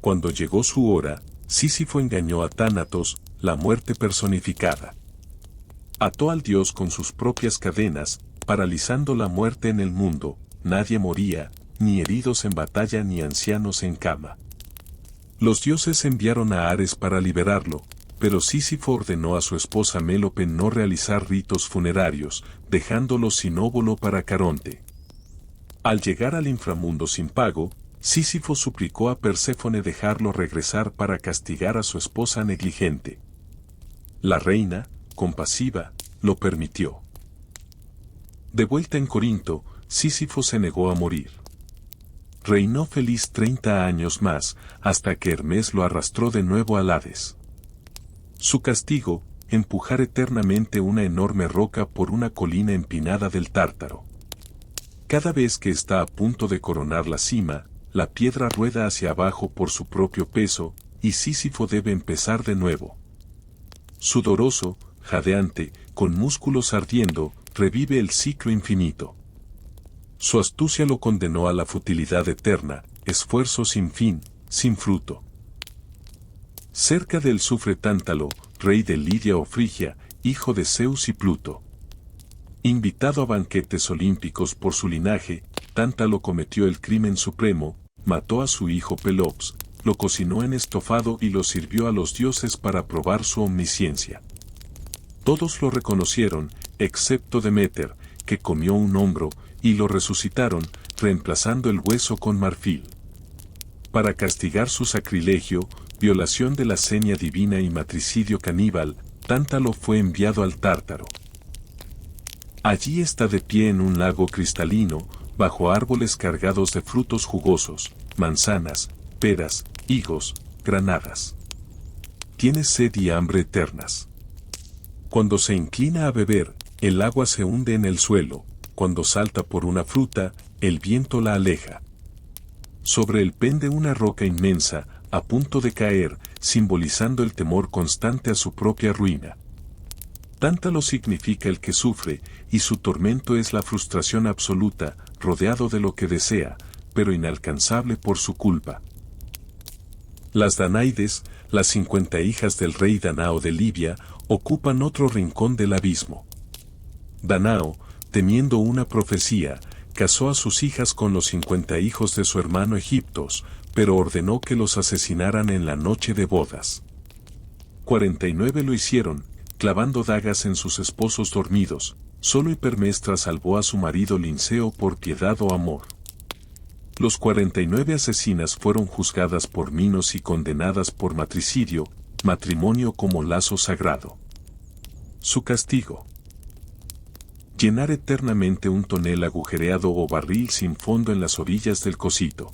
Cuando llegó su hora, Sísifo engañó a Tánatos, la muerte personificada. Ató al dios con sus propias cadenas, paralizando la muerte en el mundo, nadie moría, ni heridos en batalla ni ancianos en cama. Los dioses enviaron a Ares para liberarlo, pero Sísifo ordenó a su esposa Mélope no realizar ritos funerarios, dejándolo sin óvulo para Caronte. Al llegar al inframundo sin pago, Sísifo suplicó a Perséfone dejarlo regresar para castigar a su esposa negligente. La reina, compasiva, lo permitió. De vuelta en Corinto, Sísifo se negó a morir. Reinó feliz 30 años más, hasta que Hermes lo arrastró de nuevo al Hades. Su castigo, empujar eternamente una enorme roca por una colina empinada del Tártaro. Cada vez que está a punto de coronar la cima, la piedra rueda hacia abajo por su propio peso, y Sísifo debe empezar de nuevo. Sudoroso, jadeante, con músculos ardiendo, revive el ciclo infinito. Su astucia lo condenó a la futilidad eterna, esfuerzo sin fin, sin fruto. Cerca del sufre Tántalo, rey de Lidia o Frigia, hijo de Zeus y Pluto. Invitado a banquetes olímpicos por su linaje, Tántalo cometió el crimen supremo, mató a su hijo Pelops, lo cocinó en estofado y lo sirvió a los dioses para probar su omnisciencia. Todos lo reconocieron, excepto Deméter, que comió un hombro, y lo resucitaron, reemplazando el hueso con marfil. Para castigar su sacrilegio, violación de la seña divina y matricidio caníbal, Tántalo fue enviado al Tártaro. Allí está de pie en un lago cristalino, bajo árboles cargados de frutos jugosos, manzanas, peras, higos, granadas. Tiene sed y hambre eternas. Cuando se inclina a beber, el agua se hunde en el suelo, cuando salta por una fruta, el viento la aleja. Sobre él pende una roca inmensa, a punto de caer, simbolizando el temor constante a su propia ruina. Tántalo significa el que sufre, y su tormento es la frustración absoluta, rodeado de lo que desea, pero inalcanzable por su culpa. Las Danaides, las 50 hijas del rey Danao de Libia, ocupan otro rincón del abismo. Danao, temiendo una profecía, casó a sus hijas con los 50 hijos de su hermano Egiptos, pero ordenó que los asesinaran en la noche de bodas. 49 lo hicieron, clavando dagas en sus esposos dormidos, solo Hipermestra salvó a su marido Linceo por piedad o amor. Los 49 asesinas fueron juzgadas por Minos y condenadas por matricidio, matrimonio como lazo sagrado. Su castigo: llenar eternamente un tonel agujereado o barril sin fondo en las orillas del cocito.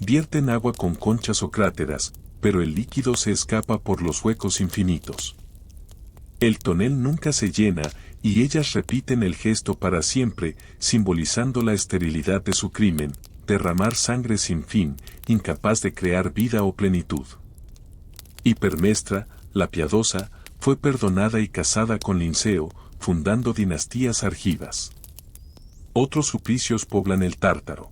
Vierten agua con conchas o cráteras, pero el líquido se escapa por los huecos infinitos. El tonel nunca se llena, y ellas repiten el gesto para siempre, simbolizando la esterilidad de su crimen, derramar sangre sin fin, incapaz de crear vida o plenitud. Hipermestra, la piadosa, fue perdonada y casada con Linceo, fundando dinastías argivas. Otros suplicios poblan el Tártaro.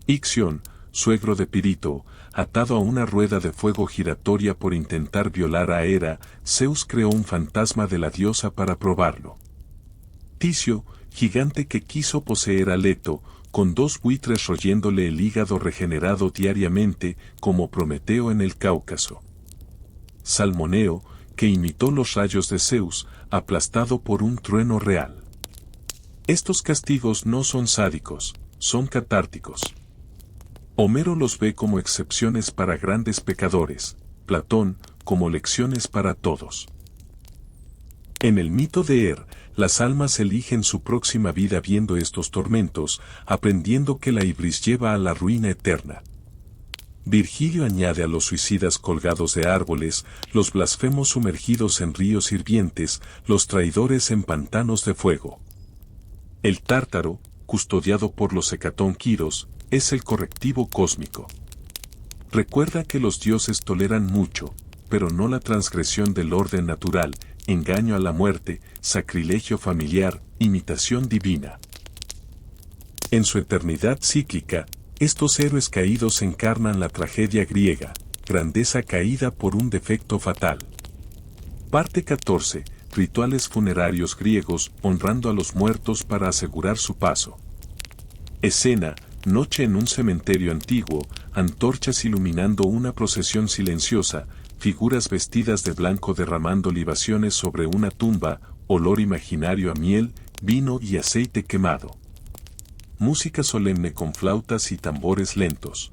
Ixión, suegro de Pirito, atado a una rueda de fuego giratoria por intentar violar a Hera, Zeus creó un fantasma de la diosa para probarlo. Ticio, gigante que quiso poseer a Leto, con 2 buitres royéndole el hígado regenerado diariamente, como Prometeo en el Cáucaso. Salmoneo, que imitó los rayos de Zeus, aplastado por un trueno real. Estos castigos no son sádicos, son catárticos. Homero los ve como excepciones para grandes pecadores, Platón como lecciones para todos. En el mito de las almas eligen su próxima vida viendo estos tormentos, aprendiendo que la ibris lleva a la ruina eterna. Virgilio añade a los suicidas colgados de árboles, los blasfemos sumergidos en ríos hirvientes, los traidores en pantanos de fuego. El Tártaro, custodiado por los hecatónquiros, es el correctivo cósmico. Recuerda que los dioses toleran mucho, pero no la transgresión del orden natural, engaño a la muerte, sacrilegio familiar, imitación divina. En su eternidad cíclica, estos héroes caídos encarnan la tragedia griega, grandeza caída por un defecto fatal. Parte 14. Rituales funerarios griegos honrando a los muertos para asegurar su paso. Escena: noche en un cementerio antiguo, antorchas iluminando una procesión silenciosa, figuras vestidas de blanco derramando libaciones sobre una tumba, olor imaginario a miel, vino y aceite quemado. Música solemne con flautas y tambores lentos.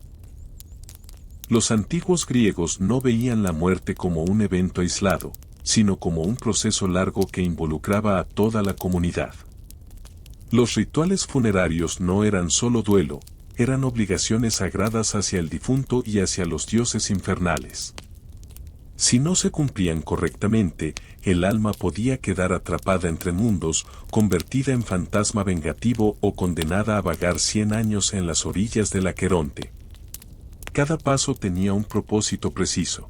Los antiguos griegos no veían la muerte como un evento aislado, sino como un proceso largo que involucraba a toda la comunidad. Los rituales funerarios no eran solo duelo, eran obligaciones sagradas hacia el difunto y hacia los dioses infernales. Si no se cumplían correctamente, el alma podía quedar atrapada entre mundos, convertida en fantasma vengativo o condenada a vagar 100 años en las orillas del Aqueronte. Cada paso tenía un propósito preciso: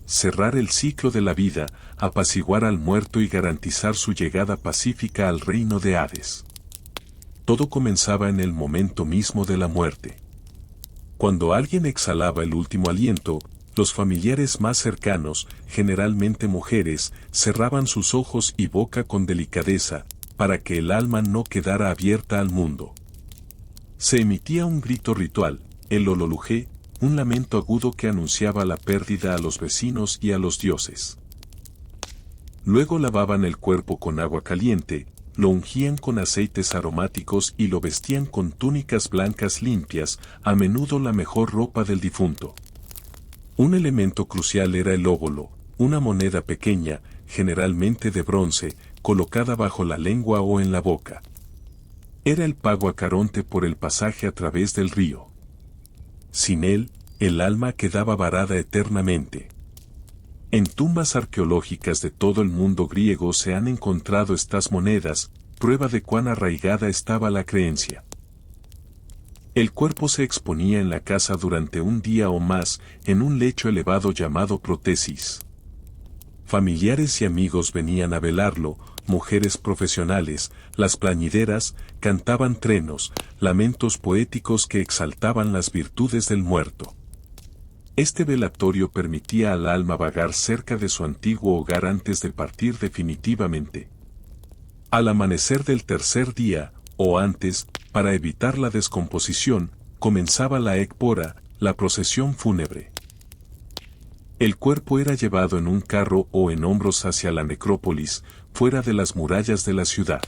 cerrar el ciclo de la vida, apaciguar al muerto y garantizar su llegada pacífica al reino de Hades. Todo comenzaba en el momento mismo de la muerte. Cuando alguien exhalaba el último aliento, los familiares más cercanos, generalmente mujeres, cerraban sus ojos y boca con delicadeza, para que el alma no quedara abierta al mundo. Se emitía un grito ritual, el ololujé, un lamento agudo que anunciaba la pérdida a los vecinos y a los dioses. Luego lavaban el cuerpo con agua caliente, lo ungían con aceites aromáticos y lo vestían con túnicas blancas limpias, a menudo la mejor ropa del difunto. Un elemento crucial era el óbolo, una moneda pequeña, generalmente de bronce, colocada bajo la lengua o en la boca. Era el pago a Caronte por el pasaje a través del río. Sin él, el alma quedaba varada eternamente. En tumbas arqueológicas de todo el mundo griego se han encontrado estas monedas, prueba de cuán arraigada estaba la creencia. El cuerpo se exponía en la casa durante un día o más, en un lecho elevado llamado prótesis. Familiares y amigos venían a velarlo, mujeres profesionales, las plañideras, cantaban trenos, lamentos poéticos que exaltaban las virtudes del muerto. Este velatorio permitía al alma vagar cerca de su antiguo hogar antes de partir definitivamente. Al amanecer del tercer día, o antes, para evitar la descomposición, comenzaba la ekpora, la procesión fúnebre. El cuerpo era llevado en un carro o en hombros hacia la necrópolis, fuera de las murallas de la ciudad.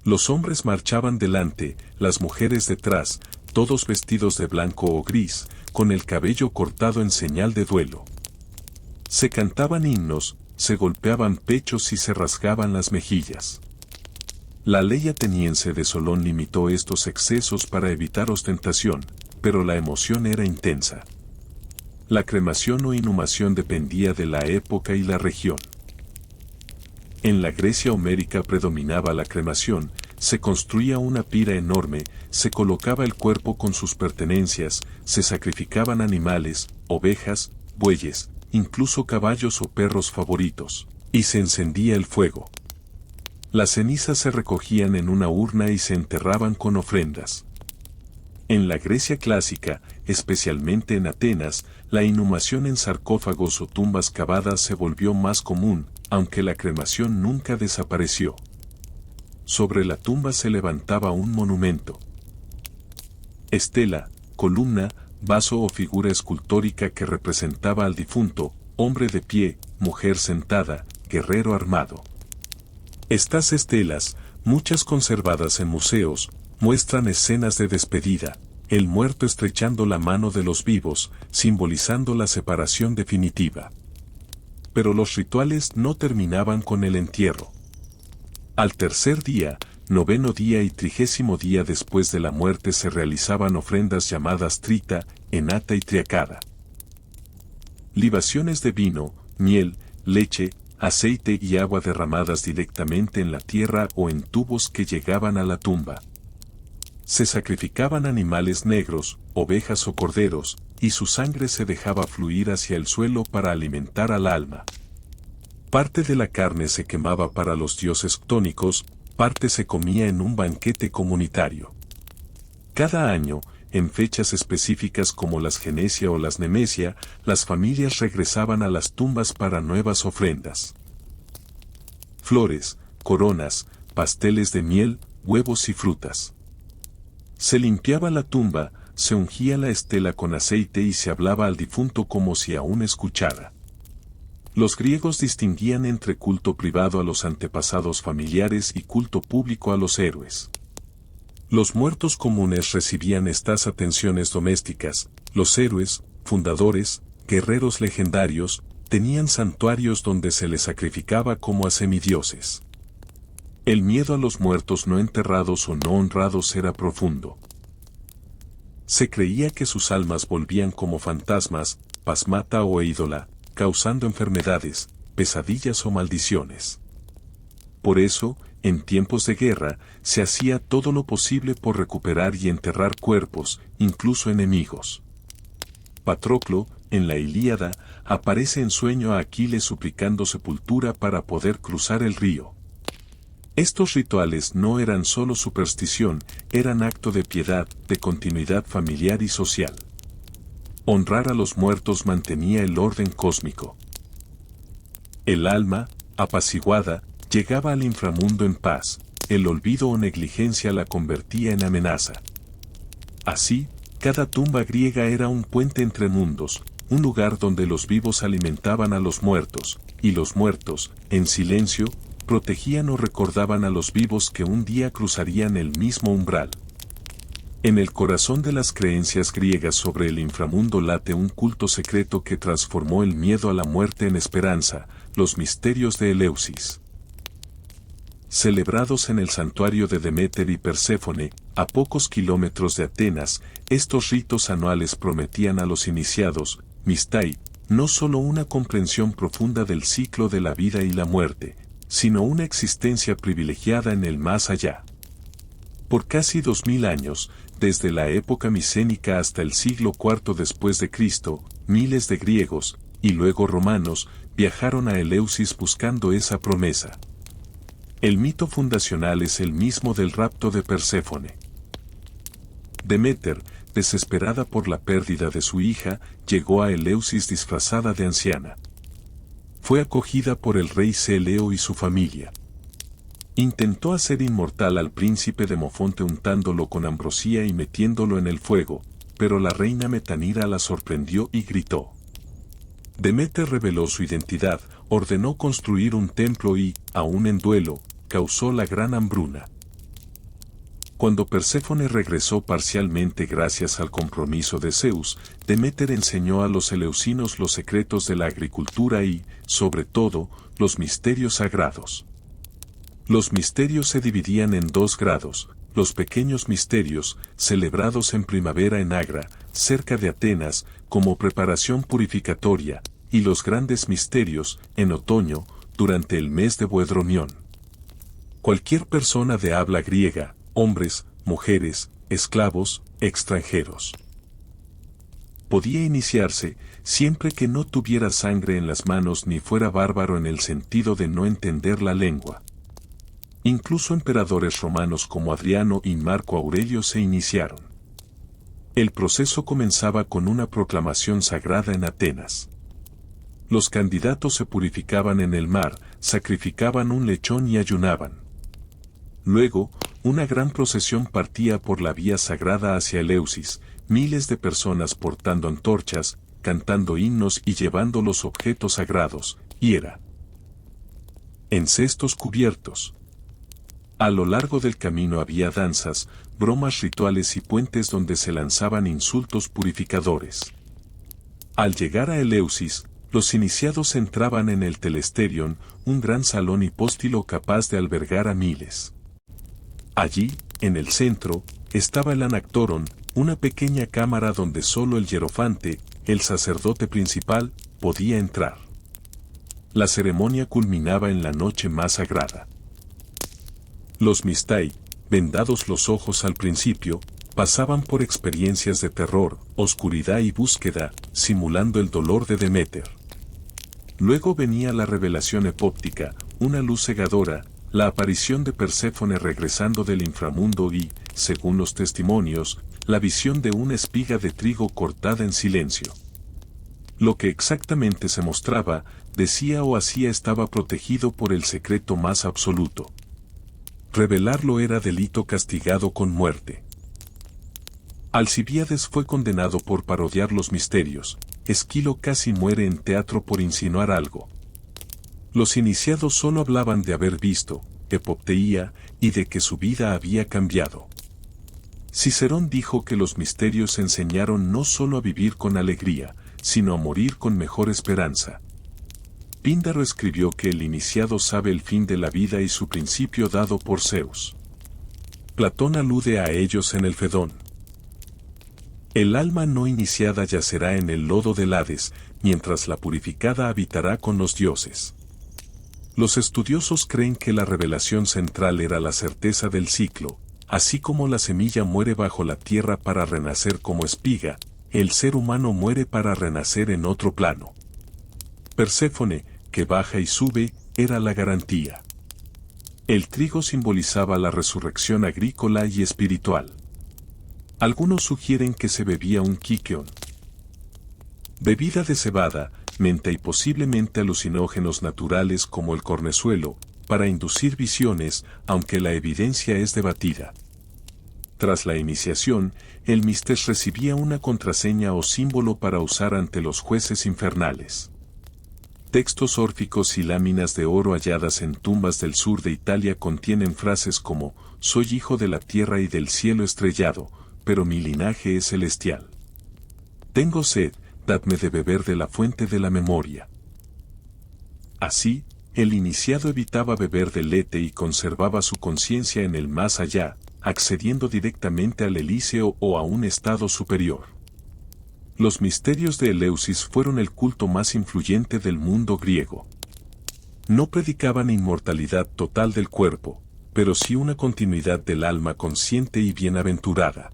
Los hombres marchaban delante, las mujeres detrás, todos vestidos de blanco o gris, con el cabello cortado en señal de duelo. Se cantaban himnos, se golpeaban pechos y se rasgaban las mejillas. La ley ateniense de Solón limitó estos excesos para evitar ostentación, pero la emoción era intensa. La cremación o inhumación dependía de la época y la región. En la Grecia homérica predominaba la cremación, se construía una pira enorme, se colocaba el cuerpo con sus pertenencias, se sacrificaban animales, ovejas, bueyes, incluso caballos o perros favoritos, y se encendía el fuego. Las cenizas se recogían en una urna y se enterraban con ofrendas. En la Grecia clásica, especialmente en Atenas, la inhumación en sarcófagos o tumbas cavadas se volvió más común, aunque la cremación nunca desapareció. Sobre la tumba se levantaba un monumento. Estela, columna, vaso o figura escultórica que representaba al difunto, hombre de pie, mujer sentada, guerrero armado. Estas estelas, muchas conservadas en museos, muestran escenas de despedida, el muerto estrechando la mano de los vivos, simbolizando la separación definitiva. Pero los rituales no terminaban con el entierro. Al tercer día, noveno día y 30º día después de la muerte se realizaban ofrendas llamadas trita, enata y triacada. Libaciones de vino, miel, leche, aceite y agua derramadas directamente en la tierra o en tubos que llegaban a la tumba. Se sacrificaban animales negros, ovejas o corderos, y su sangre se dejaba fluir hacia el suelo para alimentar al alma. Parte de la carne se quemaba para los dioses ctónicos, parte se comía en un banquete comunitario. Cada año, en fechas específicas como las Genesia o las Nemesia, las familias regresaban a las tumbas para nuevas ofrendas. Flores, coronas, pasteles de miel, huevos y frutas. Se limpiaba la tumba, se ungía la estela con aceite y se hablaba al difunto como si aún escuchara. Los griegos distinguían entre culto privado a los antepasados familiares y culto público a los héroes. Los muertos comunes recibían estas atenciones domésticas, los héroes, fundadores, guerreros legendarios, tenían santuarios donde se les sacrificaba como a semidioses. El miedo a los muertos no enterrados o no honrados era profundo. Se creía que sus almas volvían como fantasmas, pasmata o ídola, causando enfermedades, pesadillas o maldiciones. Por eso, en tiempos de guerra, se hacía todo lo posible por recuperar y enterrar cuerpos, incluso enemigos. Patroclo, en la Ilíada, aparece en sueño a Aquiles suplicando sepultura para poder cruzar el río. Estos rituales no eran solo superstición, eran acto de piedad, de continuidad familiar y social. Honrar a los muertos mantenía el orden cósmico. El alma, apaciguada, llegaba al inframundo en paz, el olvido o negligencia la convertía en amenaza. Así, cada tumba griega era un puente entre mundos, un lugar donde los vivos alimentaban a los muertos, y los muertos, en silencio, protegían o recordaban a los vivos que un día cruzarían el mismo umbral. En el corazón de las creencias griegas sobre el inframundo late un culto secreto que transformó el miedo a la muerte en esperanza, los misterios de Eleusis. Celebrados en el santuario de Deméter y Perséfone, a pocos kilómetros de Atenas, estos ritos anuales prometían a los iniciados, mistai, no solo una comprensión profunda del ciclo de la vida y la muerte, sino una existencia privilegiada en el más allá. Por casi 2000 años, desde la época micénica hasta el siglo IV después de Cristo, miles de griegos, y luego romanos, viajaron a Eleusis buscando esa promesa. El mito fundacional es el mismo del rapto de Perséfone. Deméter, desesperada por la pérdida de su hija, llegó a Eleusis disfrazada de anciana. Fue acogida por el rey Celeo y su familia. Intentó hacer inmortal al príncipe Demofonte untándolo con ambrosía y metiéndolo en el fuego, pero la reina Metanira la sorprendió y gritó. Deméter reveló su identidad, ordenó construir un templo y, aún en duelo, causó la gran hambruna. Cuando Perséfone regresó parcialmente gracias al compromiso de Zeus, Deméter enseñó a los eleusinos los secretos de la agricultura y, sobre todo, los misterios sagrados. Los misterios se dividían en dos grados: los pequeños misterios, celebrados en primavera en Agra, cerca de Atenas, como preparación purificatoria, y los grandes misterios, en otoño, durante el mes de Boedronión. Cualquier persona de habla griega, hombres, mujeres, esclavos, extranjeros, podía iniciarse, siempre que no tuviera sangre en las manos ni fuera bárbaro en el sentido de no entender la lengua. Incluso emperadores romanos como Adriano y Marco Aurelio se iniciaron. El proceso comenzaba con una proclamación sagrada en Atenas. Los candidatos se purificaban en el mar, sacrificaban un lechón y ayunaban. Luego, una gran procesión partía por la vía sagrada hacia Eleusis, miles de personas portando antorchas, cantando himnos y llevando los objetos sagrados, hiera, en cestos cubiertos. A lo largo del camino había danzas, bromas rituales y puentes donde se lanzaban insultos purificadores. Al llegar a Eleusis, los iniciados entraban en el Telesterion, un gran salón hipóstilo capaz de albergar a miles. Allí, en el centro, estaba el Anactoron, una pequeña cámara donde solo el hierofante, el sacerdote principal, podía entrar. La ceremonia culminaba en la noche más sagrada. Los Mistai, vendados los ojos al principio, pasaban por experiencias de terror, oscuridad y búsqueda, simulando el dolor de Deméter. Luego venía la revelación epóptica, una luz cegadora, la aparición de Perséfone regresando del inframundo y, según los testimonios, la visión de una espiga de trigo cortada en silencio. Lo que exactamente se mostraba, decía o hacía estaba protegido por el secreto más absoluto. Revelarlo era delito castigado con muerte. Alcibíades fue condenado por parodiar los misterios, Esquilo casi muere en teatro por insinuar algo. Los iniciados solo hablaban de haber visto, epopteía, y de que su vida había cambiado. Cicerón dijo que los misterios enseñaron no solo a vivir con alegría, sino a morir con mejor esperanza. Píndaro escribió que el iniciado sabe el fin de la vida y su principio dado por Zeus. Platón alude a ellos en el Fedón. El alma no iniciada yacerá en el lodo del Hades, mientras la purificada habitará con los dioses. Los estudiosos creen que la revelación central era la certeza del ciclo, así como la semilla muere bajo la tierra para renacer como espiga, el ser humano muere para renacer en otro plano. Perséfone, que baja y sube, era la garantía. El trigo simbolizaba la resurrección agrícola y espiritual. Algunos sugieren que se bebía un quiqueón, bebida de cebada, menta y posiblemente alucinógenos naturales como el cornezuelo, para inducir visiones, aunque la evidencia es debatida. Tras la iniciación, el mistes recibía una contraseña o símbolo para usar ante los jueces infernales. Textos órficos y láminas de oro halladas en tumbas del sur de Italia contienen frases como: «Soy hijo de la tierra y del cielo estrellado, pero mi linaje es celestial. Tengo sed, dadme de beber de la fuente de la memoria». Así, el iniciado evitaba beber del lete y conservaba su conciencia en el más allá, accediendo directamente al Elíseo o a un estado superior. Los misterios de Eleusis fueron el culto más influyente del mundo griego. No predicaban inmortalidad total del cuerpo, pero sí una continuidad del alma consciente y bienaventurada.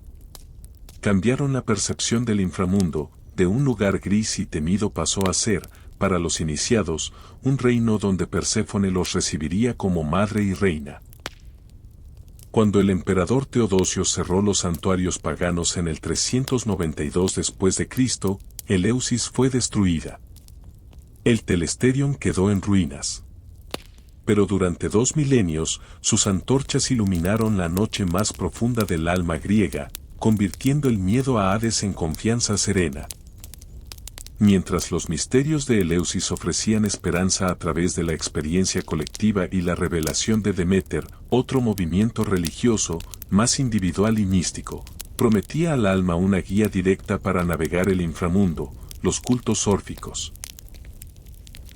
Cambiaron la percepción del inframundo, de un lugar gris y temido pasó a ser, para los iniciados, un reino donde Perséfone los recibiría como madre y reina. Cuando el emperador Teodosio cerró los santuarios paganos en el 392 después de Cristo, Eleusis fue destruida. El Telesterion quedó en ruinas. Pero durante 2 milenios, sus antorchas iluminaron la noche más profunda del alma griega, convirtiendo el miedo a Hades en confianza serena. Mientras los misterios de Eleusis ofrecían esperanza a través de la experiencia colectiva y la revelación de Deméter, otro movimiento religioso, más individual y místico, prometía al alma una guía directa para navegar el inframundo, los cultos órficos.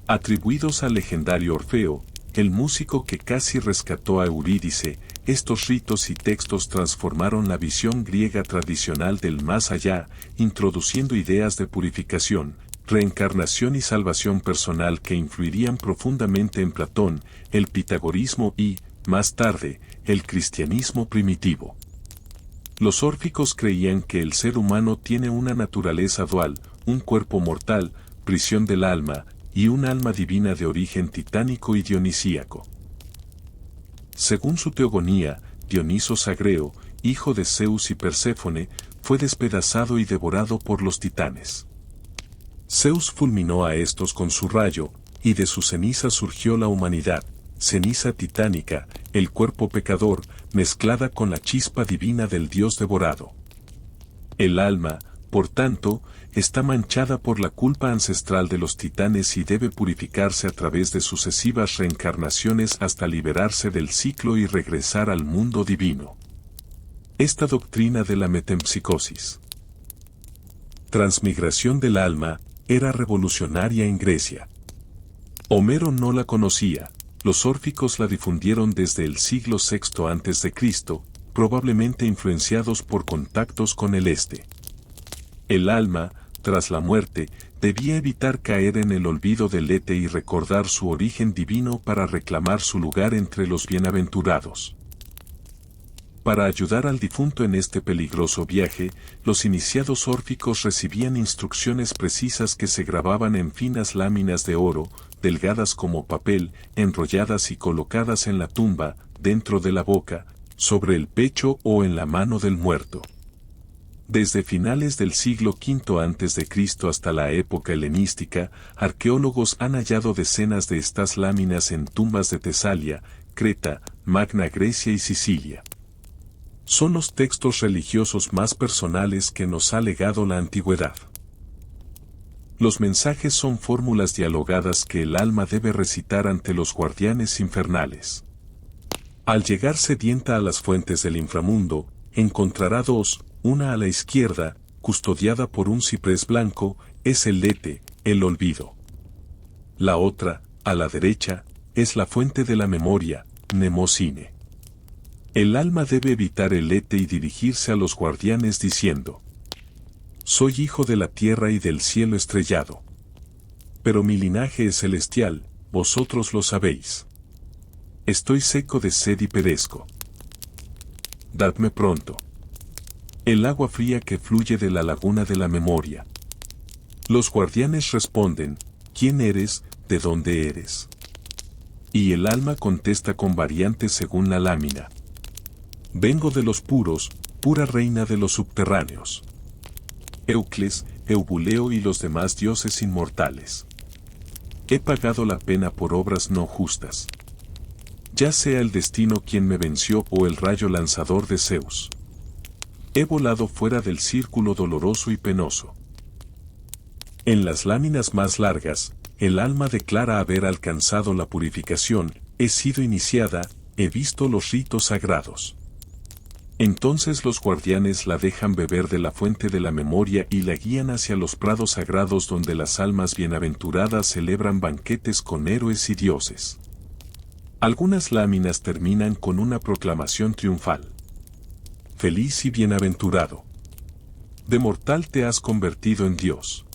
Atribuidos al legendario Orfeo, el músico que casi rescató a Eurídice, estos ritos y textos transformaron la visión griega tradicional del más allá, introduciendo ideas de purificación, reencarnación y salvación personal que influirían profundamente en Platón, el pitagorismo y, más tarde, el cristianismo primitivo. Los órficos creían que el ser humano tiene una naturaleza dual, un cuerpo mortal, prisión del alma, y un alma divina de origen titánico y dionisíaco. Según su teogonía, Dioniso Sagreo, hijo de Zeus y Perséfone, fue despedazado y devorado por los titanes. Zeus fulminó a estos con su rayo, y de su ceniza surgió la humanidad, ceniza titánica, el cuerpo pecador, mezclada con la chispa divina del dios devorado. El alma, por tanto, está manchada por la culpa ancestral de los titanes y debe purificarse a través de sucesivas reencarnaciones hasta liberarse del ciclo y regresar al mundo divino. Esta doctrina de la metempsicosis, transmigración del alma, era revolucionaria en Grecia. Homero no la conocía, los órficos la difundieron desde el siglo VI a.C., probablemente influenciados por contactos con el Este. El alma, tras la muerte, debía evitar caer en el olvido del Ete y recordar su origen divino para reclamar su lugar entre los bienaventurados. Para ayudar al difunto en este peligroso viaje, los iniciados órficos recibían instrucciones precisas que se grababan en finas láminas de oro, delgadas como papel, enrolladas y colocadas en la tumba, dentro de la boca, sobre el pecho o en la mano del muerto. Desde finales del siglo V a.C. hasta la época helenística, arqueólogos han hallado decenas de estas láminas en tumbas de Tesalia, Creta, Magna Grecia y Sicilia. Son los textos religiosos más personales que nos ha legado la antigüedad. Los mensajes son fórmulas dialogadas que el alma debe recitar ante los guardianes infernales. Al llegar sedienta a las fuentes del inframundo, encontrará dos. Una a la izquierda, custodiada por un ciprés blanco, es el Ete, el olvido. La otra, a la derecha, es la fuente de la memoria, Mnemosine. El alma debe evitar el Ete y dirigirse a los guardianes diciendo: soy hijo de la tierra y del cielo estrellado. Pero mi linaje es celestial, vosotros lo sabéis. Estoy seco de sed y perezco. Dadme pronto el agua fría que fluye de la laguna de la memoria. Los guardianes responden: ¿quién eres? ¿De dónde eres? Y el alma contesta con variantes según la lámina: vengo de los puros, pura reina de los subterráneos. Eucles, Eubuleo y los demás dioses inmortales. He pagado la pena por obras no justas. Ya sea el destino quien me venció o el rayo lanzador de Zeus. He volado fuera del círculo doloroso y penoso. En las láminas más largas, el alma declara haber alcanzado la purificación, he sido iniciada, he visto los ritos sagrados. Entonces los guardianes la dejan beber de la fuente de la memoria y la guían hacia los prados sagrados donde las almas bienaventuradas celebran banquetes con héroes y dioses. Algunas láminas terminan con una proclamación triunfal. Feliz y bienaventurado. De mortal te has convertido en Dios.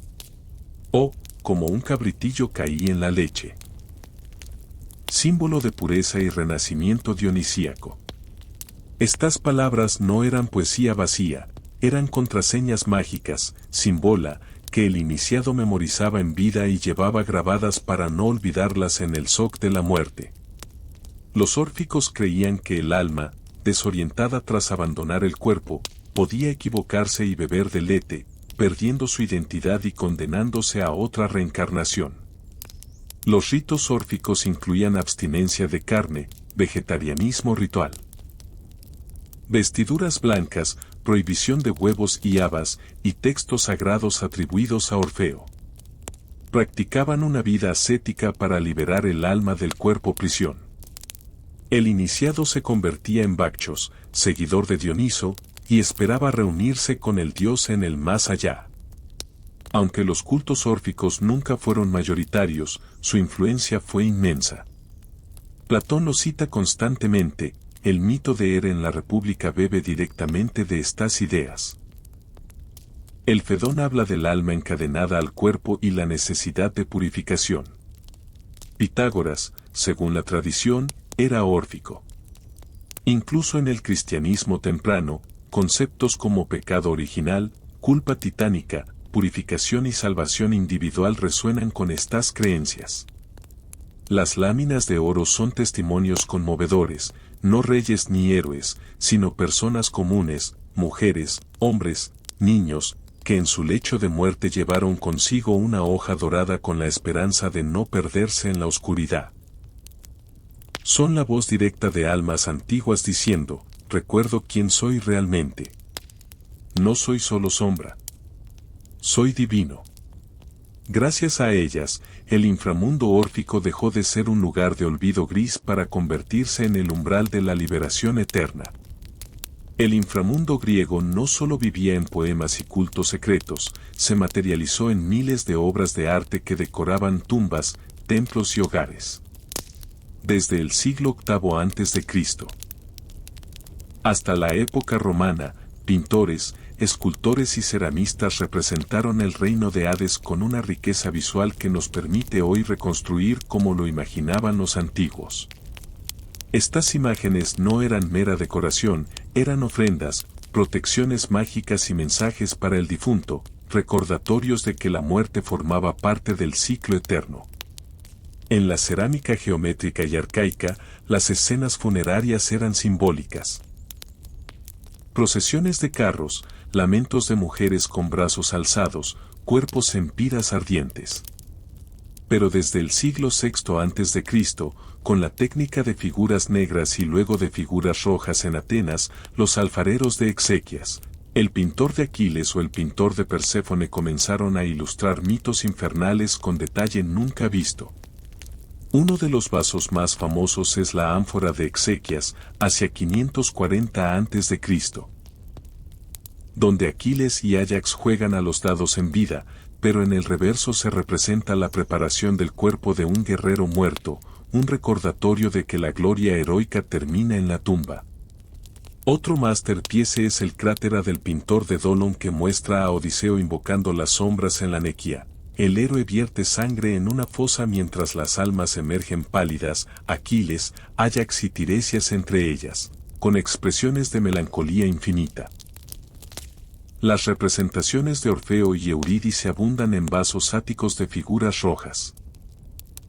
O, como un cabritillo caí en la leche. Símbolo de pureza y renacimiento dionisíaco. Estas palabras no eran poesía vacía, eran contraseñas mágicas, sin bola, que el iniciado memorizaba en vida y llevaba grabadas para no olvidarlas en el zoc de la muerte. Los órficos creían que el alma, desorientada tras abandonar el cuerpo, podía equivocarse y beber del Ete, perdiendo su identidad y condenándose a otra reencarnación. Los ritos órficos incluían abstinencia de carne, vegetarianismo ritual. Vestiduras blancas, prohibición de huevos y habas, y textos sagrados atribuidos a Orfeo. Practicaban una vida ascética para liberar el alma del cuerpo prisión. El iniciado se convertía en Bacchos, seguidor de Dioniso, y esperaba reunirse con el dios en el más allá. Aunque los cultos órficos nunca fueron mayoritarios, su influencia fue inmensa. Platón lo cita constantemente, el mito de Hera en la República bebe directamente de estas ideas. El Fedón habla del alma encadenada al cuerpo y la necesidad de purificación. Pitágoras, según la tradición, era órfico. Incluso en el cristianismo temprano, conceptos como pecado original, culpa titánica, purificación y salvación individual resuenan con estas creencias. Las láminas de oro son testimonios conmovedores, no reyes ni héroes, sino personas comunes, mujeres, hombres, niños, que en su lecho de muerte llevaron consigo una hoja dorada con la esperanza de no perderse en la oscuridad. Son la voz directa de almas antiguas diciendo, recuerdo quién soy realmente. No soy solo sombra. Soy divino. Gracias a ellas, el inframundo órfico dejó de ser un lugar de olvido gris para convertirse en el umbral de la liberación eterna. El inframundo griego no solo vivía en poemas y cultos secretos, se materializó en miles de obras de arte que decoraban tumbas, templos y hogares. Desde el siglo VIII a.C. hasta la época romana, pintores, escultores y ceramistas representaron el reino de Hades con una riqueza visual que nos permite hoy reconstruir como lo imaginaban los antiguos. Estas imágenes no eran mera decoración, eran ofrendas, protecciones mágicas y mensajes para el difunto, recordatorios de que la muerte formaba parte del ciclo eterno. En la cerámica geométrica y arcaica, las escenas funerarias eran simbólicas. Procesiones de carros, lamentos de mujeres con brazos alzados, cuerpos en piras ardientes. Pero desde el siglo VI a.C., con la técnica de figuras negras y luego de figuras rojas en Atenas, los alfareros de exequias, el pintor de Aquiles o el pintor de Perséfone comenzaron a ilustrar mitos infernales con detalle nunca visto. Uno de los vasos más famosos es la ánfora de exequias, hacia 540 a.C., donde Aquiles y Áyax juegan a los dados en vida, pero en el reverso se representa la preparación del cuerpo de un guerrero muerto, un recordatorio de que la gloria heroica termina en la tumba. Otro masterpiece es el crátera del pintor de Dolon que muestra a Odiseo invocando las sombras en la Nequia. El héroe vierte sangre en una fosa mientras las almas emergen pálidas, Aquiles, Áyax y Tiresias entre ellas, con expresiones de melancolía infinita. Las representaciones de Orfeo y Eurídice abundan en vasos áticos de figuras rojas.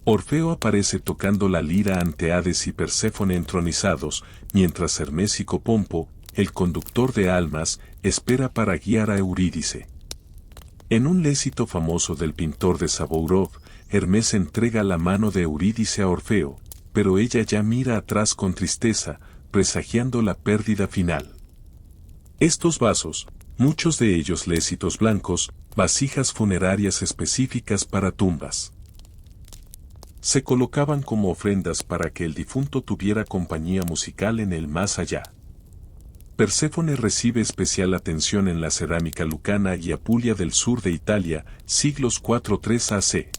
Orfeo aparece tocando la lira ante Hades y Perséfone entronizados, mientras Hermes y Copompo, el conductor de almas, espera para guiar a Eurídice. En un lécito famoso del pintor de Sabourov, Hermes entrega la mano de Eurídice a Orfeo, pero ella ya mira atrás con tristeza, presagiando la pérdida final. Estos vasos, muchos de ellos lécitos blancos, vasijas funerarias específicas para tumbas, se colocaban como ofrendas para que el difunto tuviera compañía musical en el más allá. Perséfone recibe especial atención en la cerámica lucana y Apulia del sur de Italia, siglos 4-3 AC.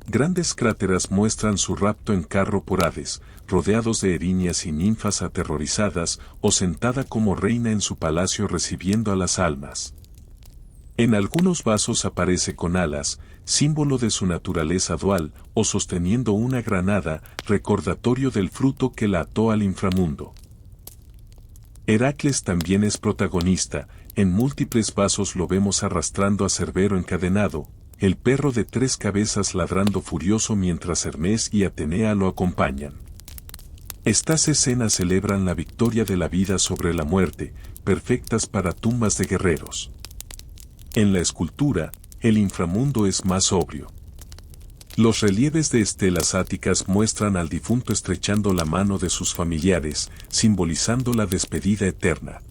Grandes cráteras muestran su rapto en carro por Hades, rodeados de erinias y ninfas aterrorizadas, o sentada como reina en su palacio recibiendo a las almas. En algunos vasos aparece con alas, símbolo de su naturaleza dual, o sosteniendo una granada, recordatorio del fruto que la ató al inframundo. Heracles también es protagonista, en múltiples vasos lo vemos arrastrando a Cerbero encadenado, el perro de 3 cabezas ladrando furioso mientras Hermes y Atenea lo acompañan. Estas escenas celebran la victoria de la vida sobre la muerte, perfectas para tumbas de guerreros. En la escultura, el inframundo es más sobrio. Los relieves de estelas áticas muestran al difunto estrechando la mano de sus familiares, simbolizando la despedida eterna.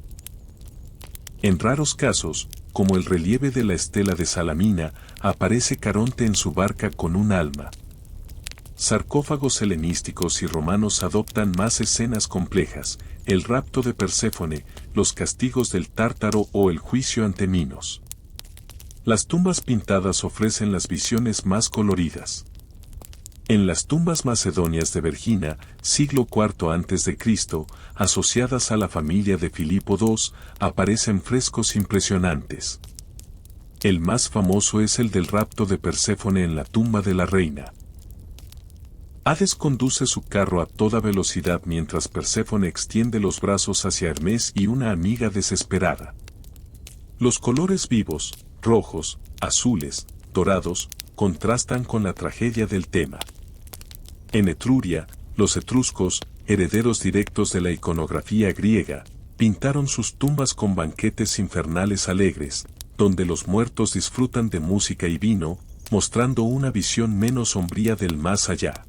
En raros casos, como el relieve de la estela de Salamina, aparece Caronte en su barca con un alma. Sarcófagos helenísticos y romanos adoptan más escenas complejas, el rapto de Perséfone, los castigos del Tártaro o el juicio ante Minos. Las tumbas pintadas ofrecen las visiones más coloridas. En las tumbas macedonias de Vergina, siglo IV a.C., asociadas a la familia de Filipo II, aparecen frescos impresionantes. El más famoso es el del rapto de Perséfone en la tumba de la reina. Hades conduce su carro a toda velocidad mientras Perséfone extiende los brazos hacia Hermes y una amiga desesperada. Los colores vivos, rojos, azules, dorados, contrastan con la tragedia del tema. En Etruria, los etruscos, herederos directos de la iconografía griega, pintaron sus tumbas con banquetes infernales alegres, donde los muertos disfrutan de música y vino, mostrando una visión menos sombría del más allá.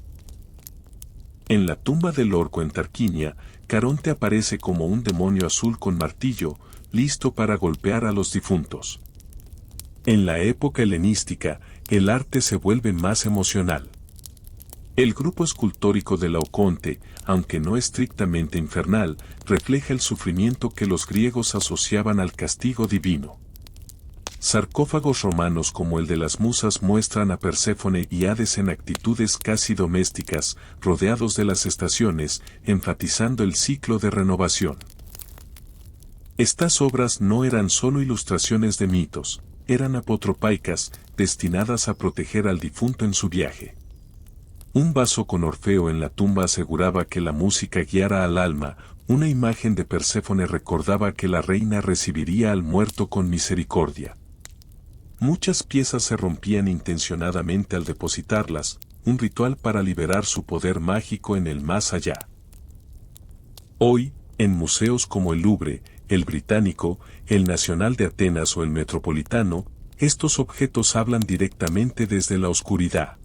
En la tumba del orco en Tarquinia, Caronte aparece como un demonio azul con martillo, listo para golpear a los difuntos. En la época helenística, el arte se vuelve más emocional. El grupo escultórico de Laoconte, aunque no estrictamente infernal, refleja el sufrimiento que los griegos asociaban al castigo divino. Sarcófagos romanos como el de las musas muestran a Perséfone y Hades en actitudes casi domésticas, rodeados de las estaciones, enfatizando el ciclo de renovación. Estas obras no eran solo ilustraciones de mitos, eran apotropaicas, destinadas a proteger al difunto en su viaje. Un vaso con Orfeo en la tumba aseguraba que la música guiara al alma, una imagen de Perséfone recordaba que la reina recibiría al muerto con misericordia. Muchas piezas se rompían intencionadamente al depositarlas, un ritual para liberar su poder mágico en el más allá. Hoy, en museos como el Louvre, el Británico, el Nacional de Atenas o el Metropolitano, estos objetos hablan directamente desde la oscuridad.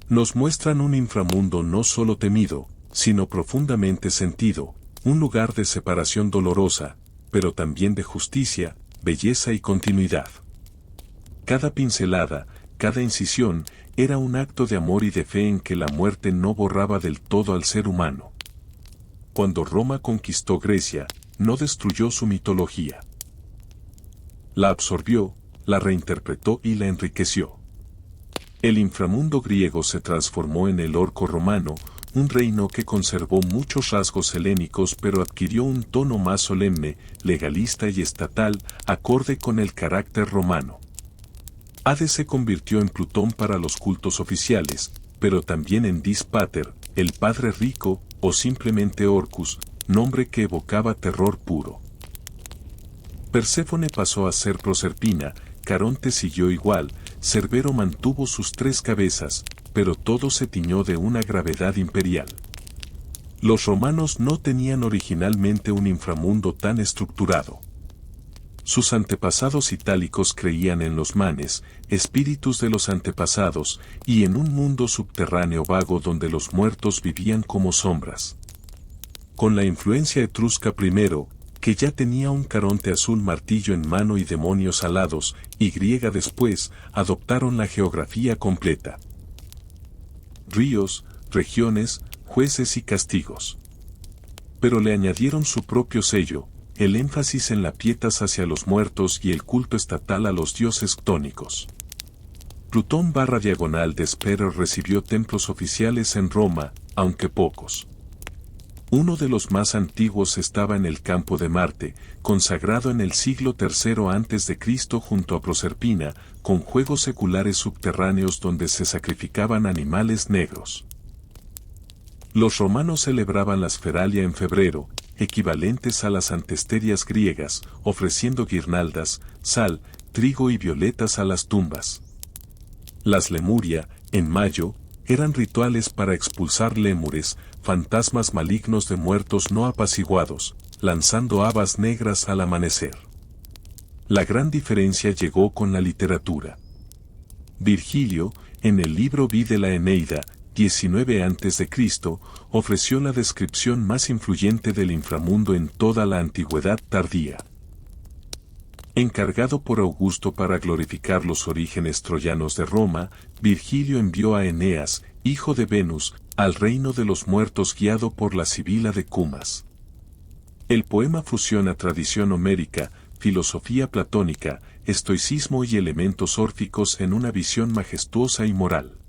Nos muestran un inframundo no solo temido, sino profundamente sentido, un lugar de separación dolorosa, pero también de justicia, belleza y continuidad. Cada pincelada, cada incisión, era un acto de amor y de fe en que la muerte no borraba del todo al ser humano. Cuando Roma conquistó Grecia, no destruyó su mitología. La absorbió, la reinterpretó y la enriqueció. El inframundo griego se transformó en el orco romano, un reino que conservó muchos rasgos helénicos pero adquirió un tono más solemne, legalista y estatal, acorde con el carácter romano. Hades se convirtió en Plutón para los cultos oficiales, pero también en Dis Pater, el padre rico, o simplemente Orcus, nombre que evocaba terror puro. Perséfone pasó a ser Proserpina, Caronte siguió igual, Cerbero mantuvo sus 3 cabezas, pero todo se tiñó de una gravedad imperial. Los romanos no tenían originalmente un inframundo tan estructurado. Sus antepasados itálicos creían en los manes, espíritus de los antepasados, y en un mundo subterráneo vago donde los muertos vivían como sombras. Con la influencia etrusca primero, que ya tenía un Caronte azul martillo en mano y demonios alados, y griega después, adoptaron la geografía completa. Ríos, regiones, jueces y castigos. Pero le añadieron su propio sello, el énfasis en la pietas hacia los muertos y el culto estatal a los dioses ctónicos. Plutón /de Spero recibió templos oficiales en Roma, aunque pocos. Uno de los más antiguos estaba en el campo de Marte, consagrado en el siglo III a.C. junto a Proserpina, con juegos seculares subterráneos donde se sacrificaban animales negros. Los romanos celebraban las Feralia en febrero, equivalentes a las antesterias griegas, ofreciendo guirnaldas, sal, trigo y violetas a las tumbas. Las Lemuria, en mayo, eran rituales para expulsar lémures, fantasmas malignos de muertos no apaciguados, lanzando habas negras al amanecer. La gran diferencia llegó con la literatura. Virgilio, en el libro Vi de la Eneida, 19 a.C., ofreció la descripción más influyente del inframundo en toda la antigüedad tardía. Encargado por Augusto para glorificar los orígenes troyanos de Roma, Virgilio envió a Eneas, hijo de Venus, al reino de los muertos guiado por la Sibila de Cumas. El poema fusiona tradición homérica, filosofía platónica, estoicismo y elementos órficos en una visión majestuosa y moral.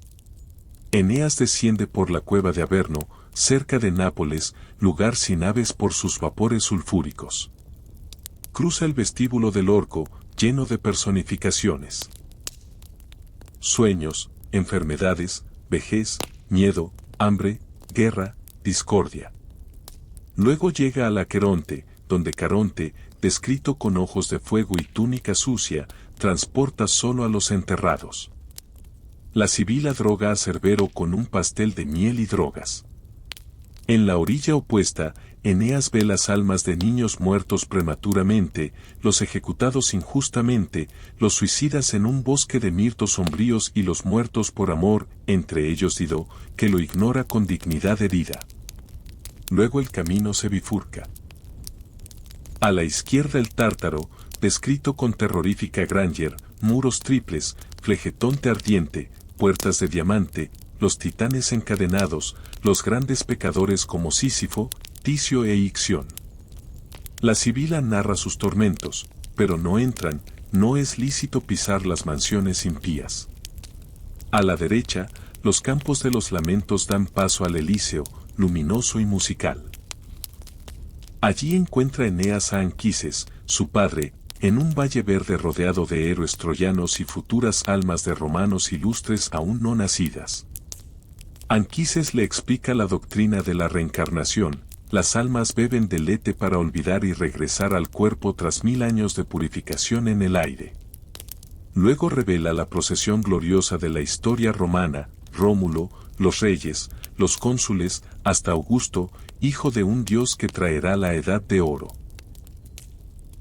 Eneas desciende por la cueva de Averno, cerca de Nápoles, lugar sin aves por sus vapores sulfúricos. Cruza el vestíbulo del Orco, lleno de personificaciones. Sueños, enfermedades, vejez, miedo, hambre, guerra, discordia. Luego llega al Aqueronte, donde Caronte, descrito con ojos de fuego y túnica sucia, transporta solo a los enterrados. La Sibila droga a Cerbero con un pastel de miel y drogas. En la orilla opuesta, Eneas ve las almas de niños muertos prematuramente, los ejecutados injustamente, los suicidas en un bosque de mirtos sombríos y los muertos por amor, entre ellos Dido, que lo ignora con dignidad herida. Luego el camino se bifurca. A la izquierda el Tártaro, descrito con terrorífica grandeur, muros triples, flegetonte ardiente, puertas de diamante, los titanes encadenados, los grandes pecadores como Sísifo, Ticio e Ixión. La Sibila narra sus tormentos, pero no entran, no es lícito pisar las mansiones impías. A la derecha, los campos de los lamentos dan paso al Elíseo, luminoso y musical. Allí encuentra Eneas a Anquises, su padre, en un valle verde rodeado de héroes troyanos y futuras almas de romanos ilustres aún no nacidas. Anquises le explica la doctrina de la reencarnación, las almas beben del lete para olvidar y regresar al cuerpo tras 1000 años de purificación en el aire. Luego revela la procesión gloriosa de la historia romana, Rómulo, los reyes, los cónsules, hasta Augusto, hijo de un dios que traerá la edad de oro.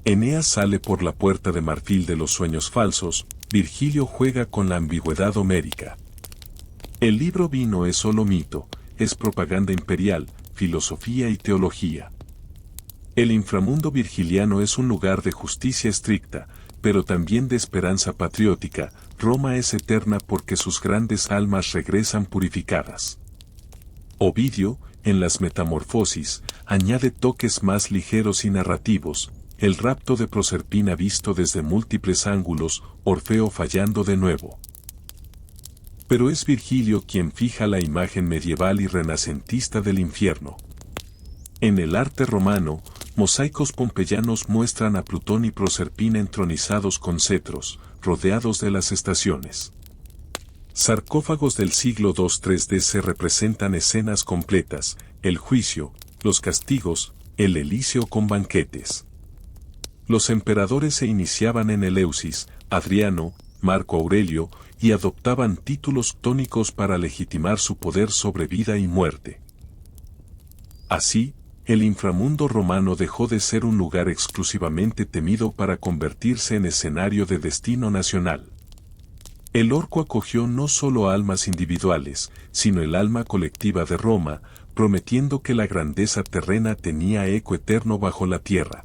Eneas sale por la puerta de marfil de los sueños falsos, Virgilio juega con la ambigüedad homérica. El libro vino es solo mito, es propaganda imperial, filosofía y teología. El inframundo virgiliano es un lugar de justicia estricta, pero también de esperanza patriótica. Roma es eterna porque sus grandes almas regresan purificadas. Ovidio, en las Metamorfosis, añade toques más ligeros y narrativos, el rapto de Proserpina visto desde múltiples ángulos, Orfeo fallando de nuevo. Pero es Virgilio quien fija la imagen medieval y renacentista del infierno. En el arte romano, mosaicos pompeyanos muestran a Plutón y Proserpina entronizados con cetros, rodeados de las estaciones. Sarcófagos del siglo II 3D se representan escenas completas, el juicio, los castigos, el Elíseo con banquetes. Los emperadores se iniciaban en Eleusis, Adriano, Marco Aurelio, y adoptaban títulos tónicos para legitimar su poder sobre vida y muerte. Así, el inframundo romano dejó de ser un lugar exclusivamente temido para convertirse en escenario de destino nacional. El Orco acogió no solo almas individuales, sino el alma colectiva de Roma, prometiendo que la grandeza terrena tenía eco eterno bajo la tierra.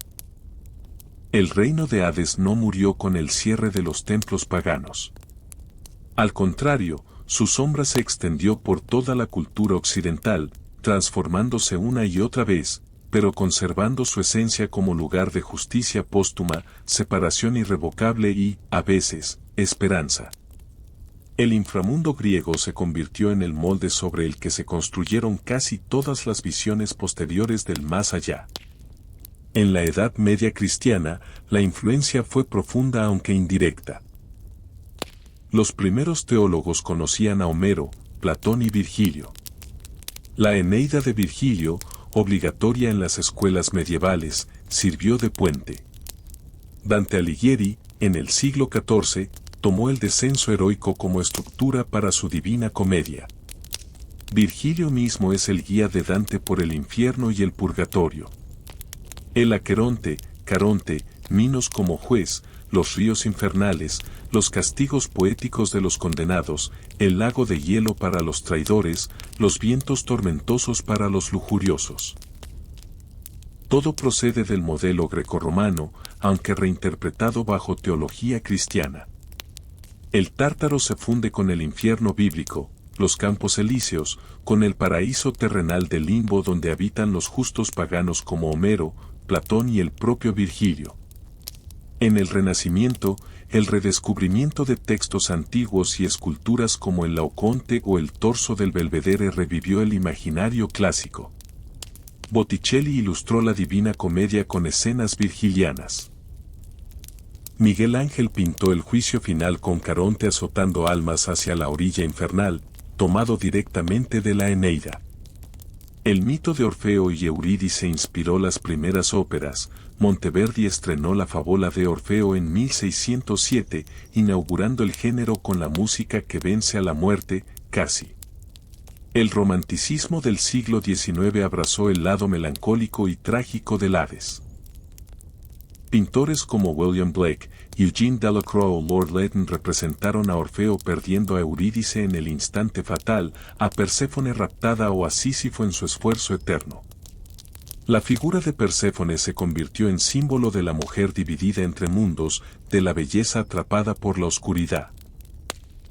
El reino de Hades no murió con el cierre de los templos paganos. Al contrario, su sombra se extendió por toda la cultura occidental, transformándose una y otra vez, pero conservando su esencia como lugar de justicia póstuma, separación irrevocable y, a veces, esperanza. El inframundo griego se convirtió en el molde sobre el que se construyeron casi todas las visiones posteriores del más allá. En la Edad Media cristiana, la influencia fue profunda aunque indirecta. Los primeros teólogos conocían a Homero, Platón y Virgilio. La Eneida de Virgilio, obligatoria en las escuelas medievales, sirvió de puente. Dante Alighieri, en el siglo XIV, tomó el descenso heroico como estructura para su Divina Comedia. Virgilio mismo es el guía de Dante por el infierno y el purgatorio. El Aqueronte, Caronte, Minos como juez, los ríos infernales, los castigos poéticos de los condenados, el lago de hielo para los traidores, los vientos tormentosos para los lujuriosos. Todo procede del modelo grecorromano, aunque reinterpretado bajo teología cristiana. El Tártaro se funde con el infierno bíblico, los campos elíseos, con el paraíso terrenal del limbo donde habitan los justos paganos como Homero, Platón y el propio Virgilio. En el Renacimiento, el redescubrimiento de textos antiguos y esculturas como el Laoconte o el torso del Belvedere revivió el imaginario clásico. Botticelli ilustró la Divina Comedia con escenas virgilianas. Miguel Ángel pintó el juicio final con Caronte azotando almas hacia la orilla infernal, tomado directamente de la Eneida. El mito de Orfeo y Eurídice inspiró las primeras óperas. Monteverdi estrenó la fábula de Orfeo en 1607, inaugurando el género con la música que vence a la muerte, casi. El romanticismo del siglo XIX abrazó el lado melancólico y trágico del Hades. Pintores como William Blake, Eugene Delacroix o Lord Leighton representaron a Orfeo perdiendo a Eurídice en el instante fatal, a Perséfone raptada o a Sísifo en su esfuerzo eterno. La figura de Perséfone se convirtió en símbolo de la mujer dividida entre mundos, de la belleza atrapada por la oscuridad.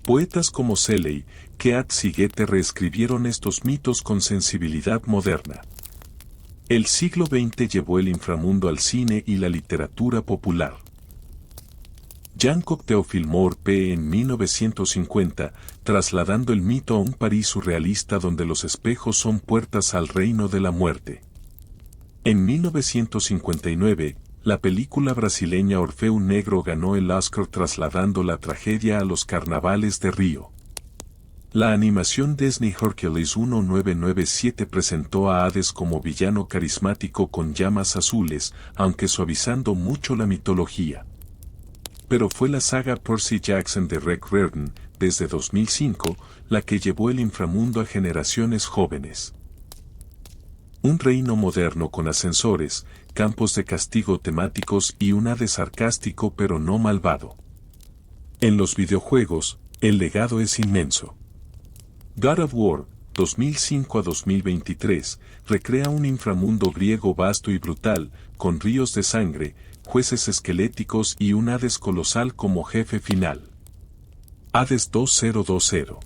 Poetas como Shelley, Keats y Goethe reescribieron estos mitos con sensibilidad moderna. El siglo XX llevó el inframundo al cine y la literatura popular. Jean Cocteau filmó Orphée en 1950, trasladando el mito a un París surrealista donde los espejos son puertas al reino de la muerte. En 1959, la película brasileña Orfeu Negro ganó el Oscar trasladando la tragedia a los carnavales de Río. La animación Disney Hercules 1997 presentó a Hades como villano carismático con llamas azules, aunque suavizando mucho la mitología. Pero fue la saga Percy Jackson de Rick Riordan, desde 2005, la que llevó el inframundo a generaciones jóvenes. Un reino moderno con ascensores, campos de castigo temáticos y un Hades sarcástico pero no malvado. En los videojuegos, el legado es inmenso. God of War, 2005 a 2023, recrea un inframundo griego vasto y brutal, con ríos de sangre, jueces esqueléticos y un Hades colosal como jefe final. Hades 2020.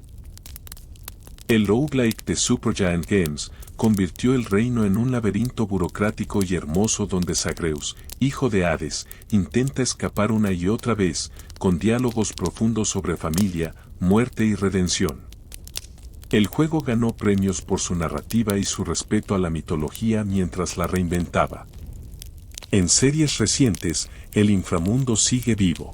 El roguelike de Supergiant Games convirtió el reino en un laberinto burocrático y hermoso donde Zagreus, hijo de Hades, intenta escapar una y otra vez, con diálogos profundos sobre familia, muerte y redención. El juego ganó premios por su narrativa y su respeto a la mitología mientras la reinventaba. En series recientes, el inframundo sigue vivo.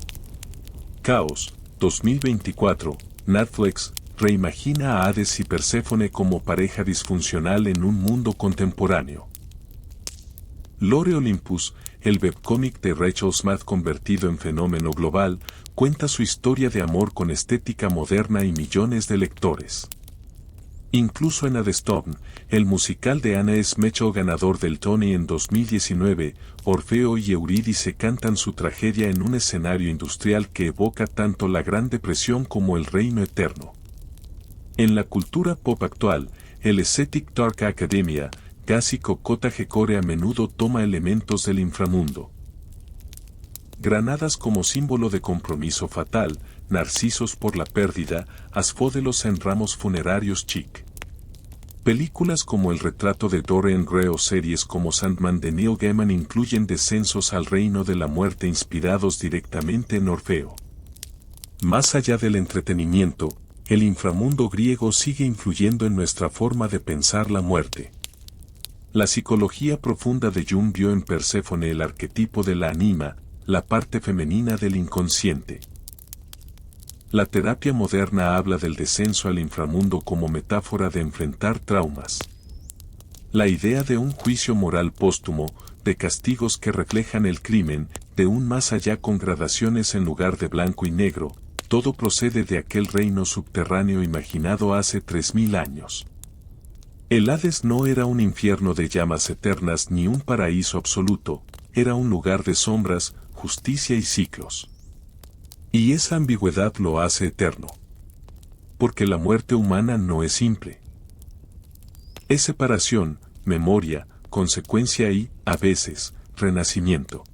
Chaos, 2024, Netflix, reimagina a Hades y Perséfone como pareja disfuncional en un mundo contemporáneo. Lore Olympus, el webcómic de Rachel Smith convertido en fenómeno global, cuenta su historia de amor con estética moderna y millones de lectores. Incluso en Adestone, el musical de Anna S. Mitchell ganador del Tony en 2019, Orfeo y Eurídice cantan su tragedia en un escenario industrial que evoca tanto la Gran Depresión como el Reino Eterno. En la cultura pop actual, el Aesthetic Dark Academia, Gazi Kokota Gekore a menudo toma elementos del inframundo. Granadas como símbolo de compromiso fatal, narcisos por la pérdida, asfódelos en ramos funerarios chic. Películas como El retrato de Dorian Gray o series como Sandman de Neil Gaiman incluyen descensos al reino de la muerte inspirados directamente en Orfeo. Más allá del entretenimiento, el inframundo griego sigue influyendo en nuestra forma de pensar la muerte. La psicología profunda de Jung vio en Perséfone el arquetipo de la anima, la parte femenina del inconsciente. La terapia moderna habla del descenso al inframundo como metáfora de enfrentar traumas. La idea de un juicio moral póstumo, de castigos que reflejan el crimen, de un más allá con gradaciones en lugar de blanco y negro, todo procede de aquel reino subterráneo imaginado hace 3000 años. El Hades no era un infierno de llamas eternas ni un paraíso absoluto, era un lugar de sombras, justicia y ciclos. Y esa ambigüedad lo hace eterno. Porque la muerte humana no es simple. Es separación, memoria, consecuencia y, a veces, renacimiento.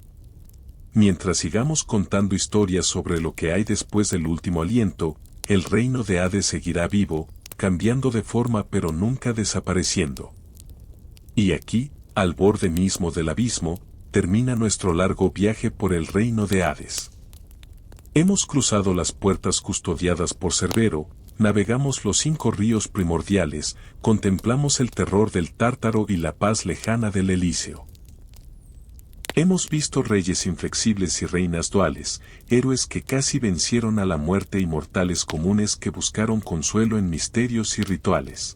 Mientras sigamos contando historias sobre lo que hay después del último aliento, el reino de Hades seguirá vivo, cambiando de forma pero nunca desapareciendo. Y aquí, al borde mismo del abismo, termina nuestro largo viaje por el reino de Hades. Hemos cruzado las puertas custodiadas por Cerbero, navegamos los 5 ríos primordiales, contemplamos el terror del Tártaro y la paz lejana del Elíseo. Hemos visto reyes inflexibles y reinas duales, héroes que casi vencieron a la muerte y mortales comunes que buscaron consuelo en misterios y rituales.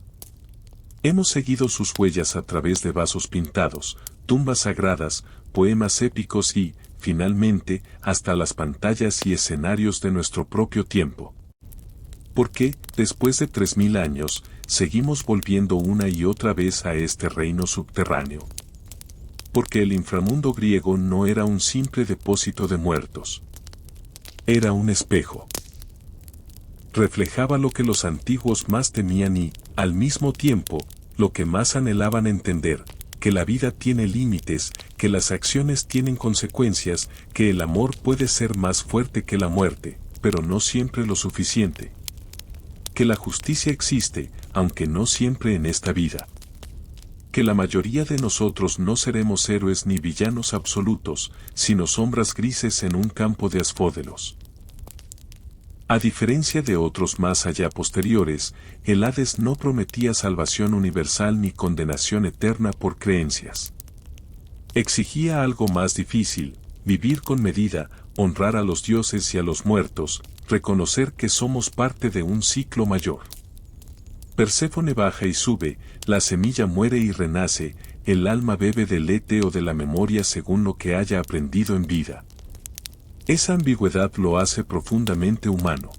Hemos seguido sus huellas a través de vasos pintados, tumbas sagradas, poemas épicos y, finalmente, hasta las pantallas y escenarios de nuestro propio tiempo. Porque, después de 3000 años, seguimos volviendo una y otra vez a este reino subterráneo. Porque el inframundo griego no era un simple depósito de muertos. Era un espejo. Reflejaba lo que los antiguos más temían y, al mismo tiempo, lo que más anhelaban entender, que la vida tiene límites, que las acciones tienen consecuencias, que el amor puede ser más fuerte que la muerte, pero no siempre lo suficiente. Que la justicia existe, aunque no siempre en esta vida. Que la mayoría de nosotros no seremos héroes ni villanos absolutos, sino sombras grises en un campo de asfódelos. A diferencia de otros más allá posteriores, el Hades no prometía salvación universal ni condenación eterna por creencias. Exigía algo más difícil, vivir con medida, honrar a los dioses y a los muertos, reconocer que somos parte de un ciclo mayor. Perséfone baja y sube, la semilla muere y renace, el alma bebe del éter o de la memoria según lo que haya aprendido en vida. Esa ambigüedad lo hace profundamente humano.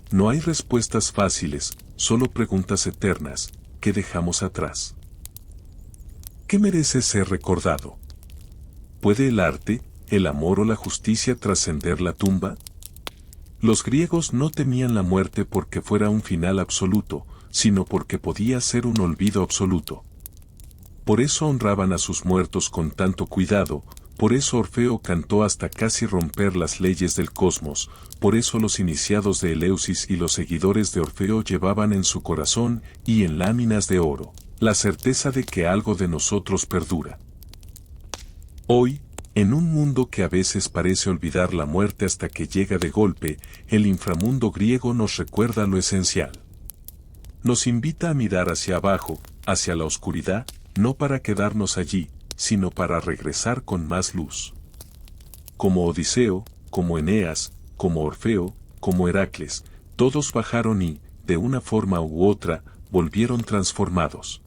No hay respuestas fáciles, solo preguntas eternas, que dejamos atrás. ¿Qué merece ser recordado? ¿Puede el arte, el amor o la justicia trascender la tumba? Los griegos no temían la muerte porque fuera un final absoluto, sino porque podía ser un olvido absoluto. Por eso honraban a sus muertos con tanto cuidado, por eso Orfeo cantó hasta casi romper las leyes del cosmos, por eso los iniciados de Eleusis y los seguidores de Orfeo llevaban en su corazón, y en láminas de oro, la certeza de que algo de nosotros perdura. Hoy, en un mundo que a veces parece olvidar la muerte hasta que llega de golpe, el inframundo griego nos recuerda lo esencial. Nos invita a mirar hacia abajo, hacia la oscuridad, no para quedarnos allí, sino para regresar con más luz. Como Odiseo, como Eneas, como Orfeo, como Heracles, todos bajaron y, de una forma u otra, volvieron transformados.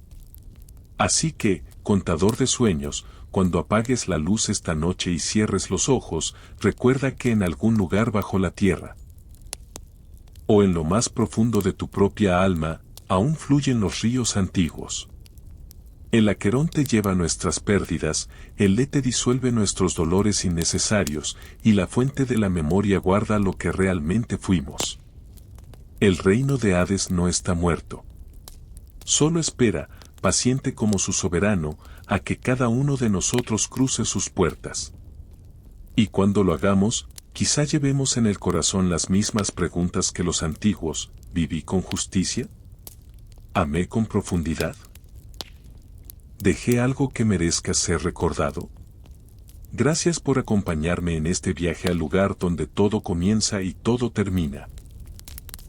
Así que, contador de sueños, cuando apagues la luz esta noche y cierres los ojos, recuerda que en algún lugar bajo la tierra, o en lo más profundo de tu propia alma, aún fluyen los ríos antiguos. El Aqueronte lleva nuestras pérdidas, el Lete disuelve nuestros dolores innecesarios, y la fuente de la memoria guarda lo que realmente fuimos. El reino de Hades no está muerto. Solo espera, paciente como su soberano, a que cada uno de nosotros cruce sus puertas. Y cuando lo hagamos, quizá llevemos en el corazón las mismas preguntas que los antiguos: ¿viví con justicia? ¿Amé con profundidad? ¿Dejé algo que merezca ser recordado? Gracias por acompañarme en este viaje al lugar donde todo comienza y todo termina.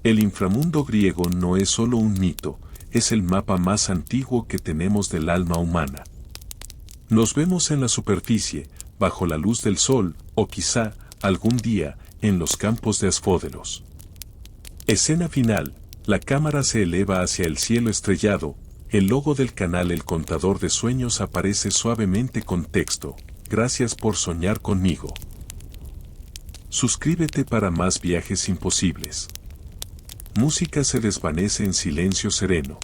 El inframundo griego no es solo un mito, es el mapa más antiguo que tenemos del alma humana. Nos vemos en la superficie, bajo la luz del sol, o quizá, algún día, en los campos de Asfódelos. Escena final: la cámara se eleva hacia el cielo estrellado, el logo del canal El Contador de Sueños aparece suavemente con texto: gracias por soñar conmigo. Suscríbete para más viajes imposibles. Música se desvanece en silencio sereno.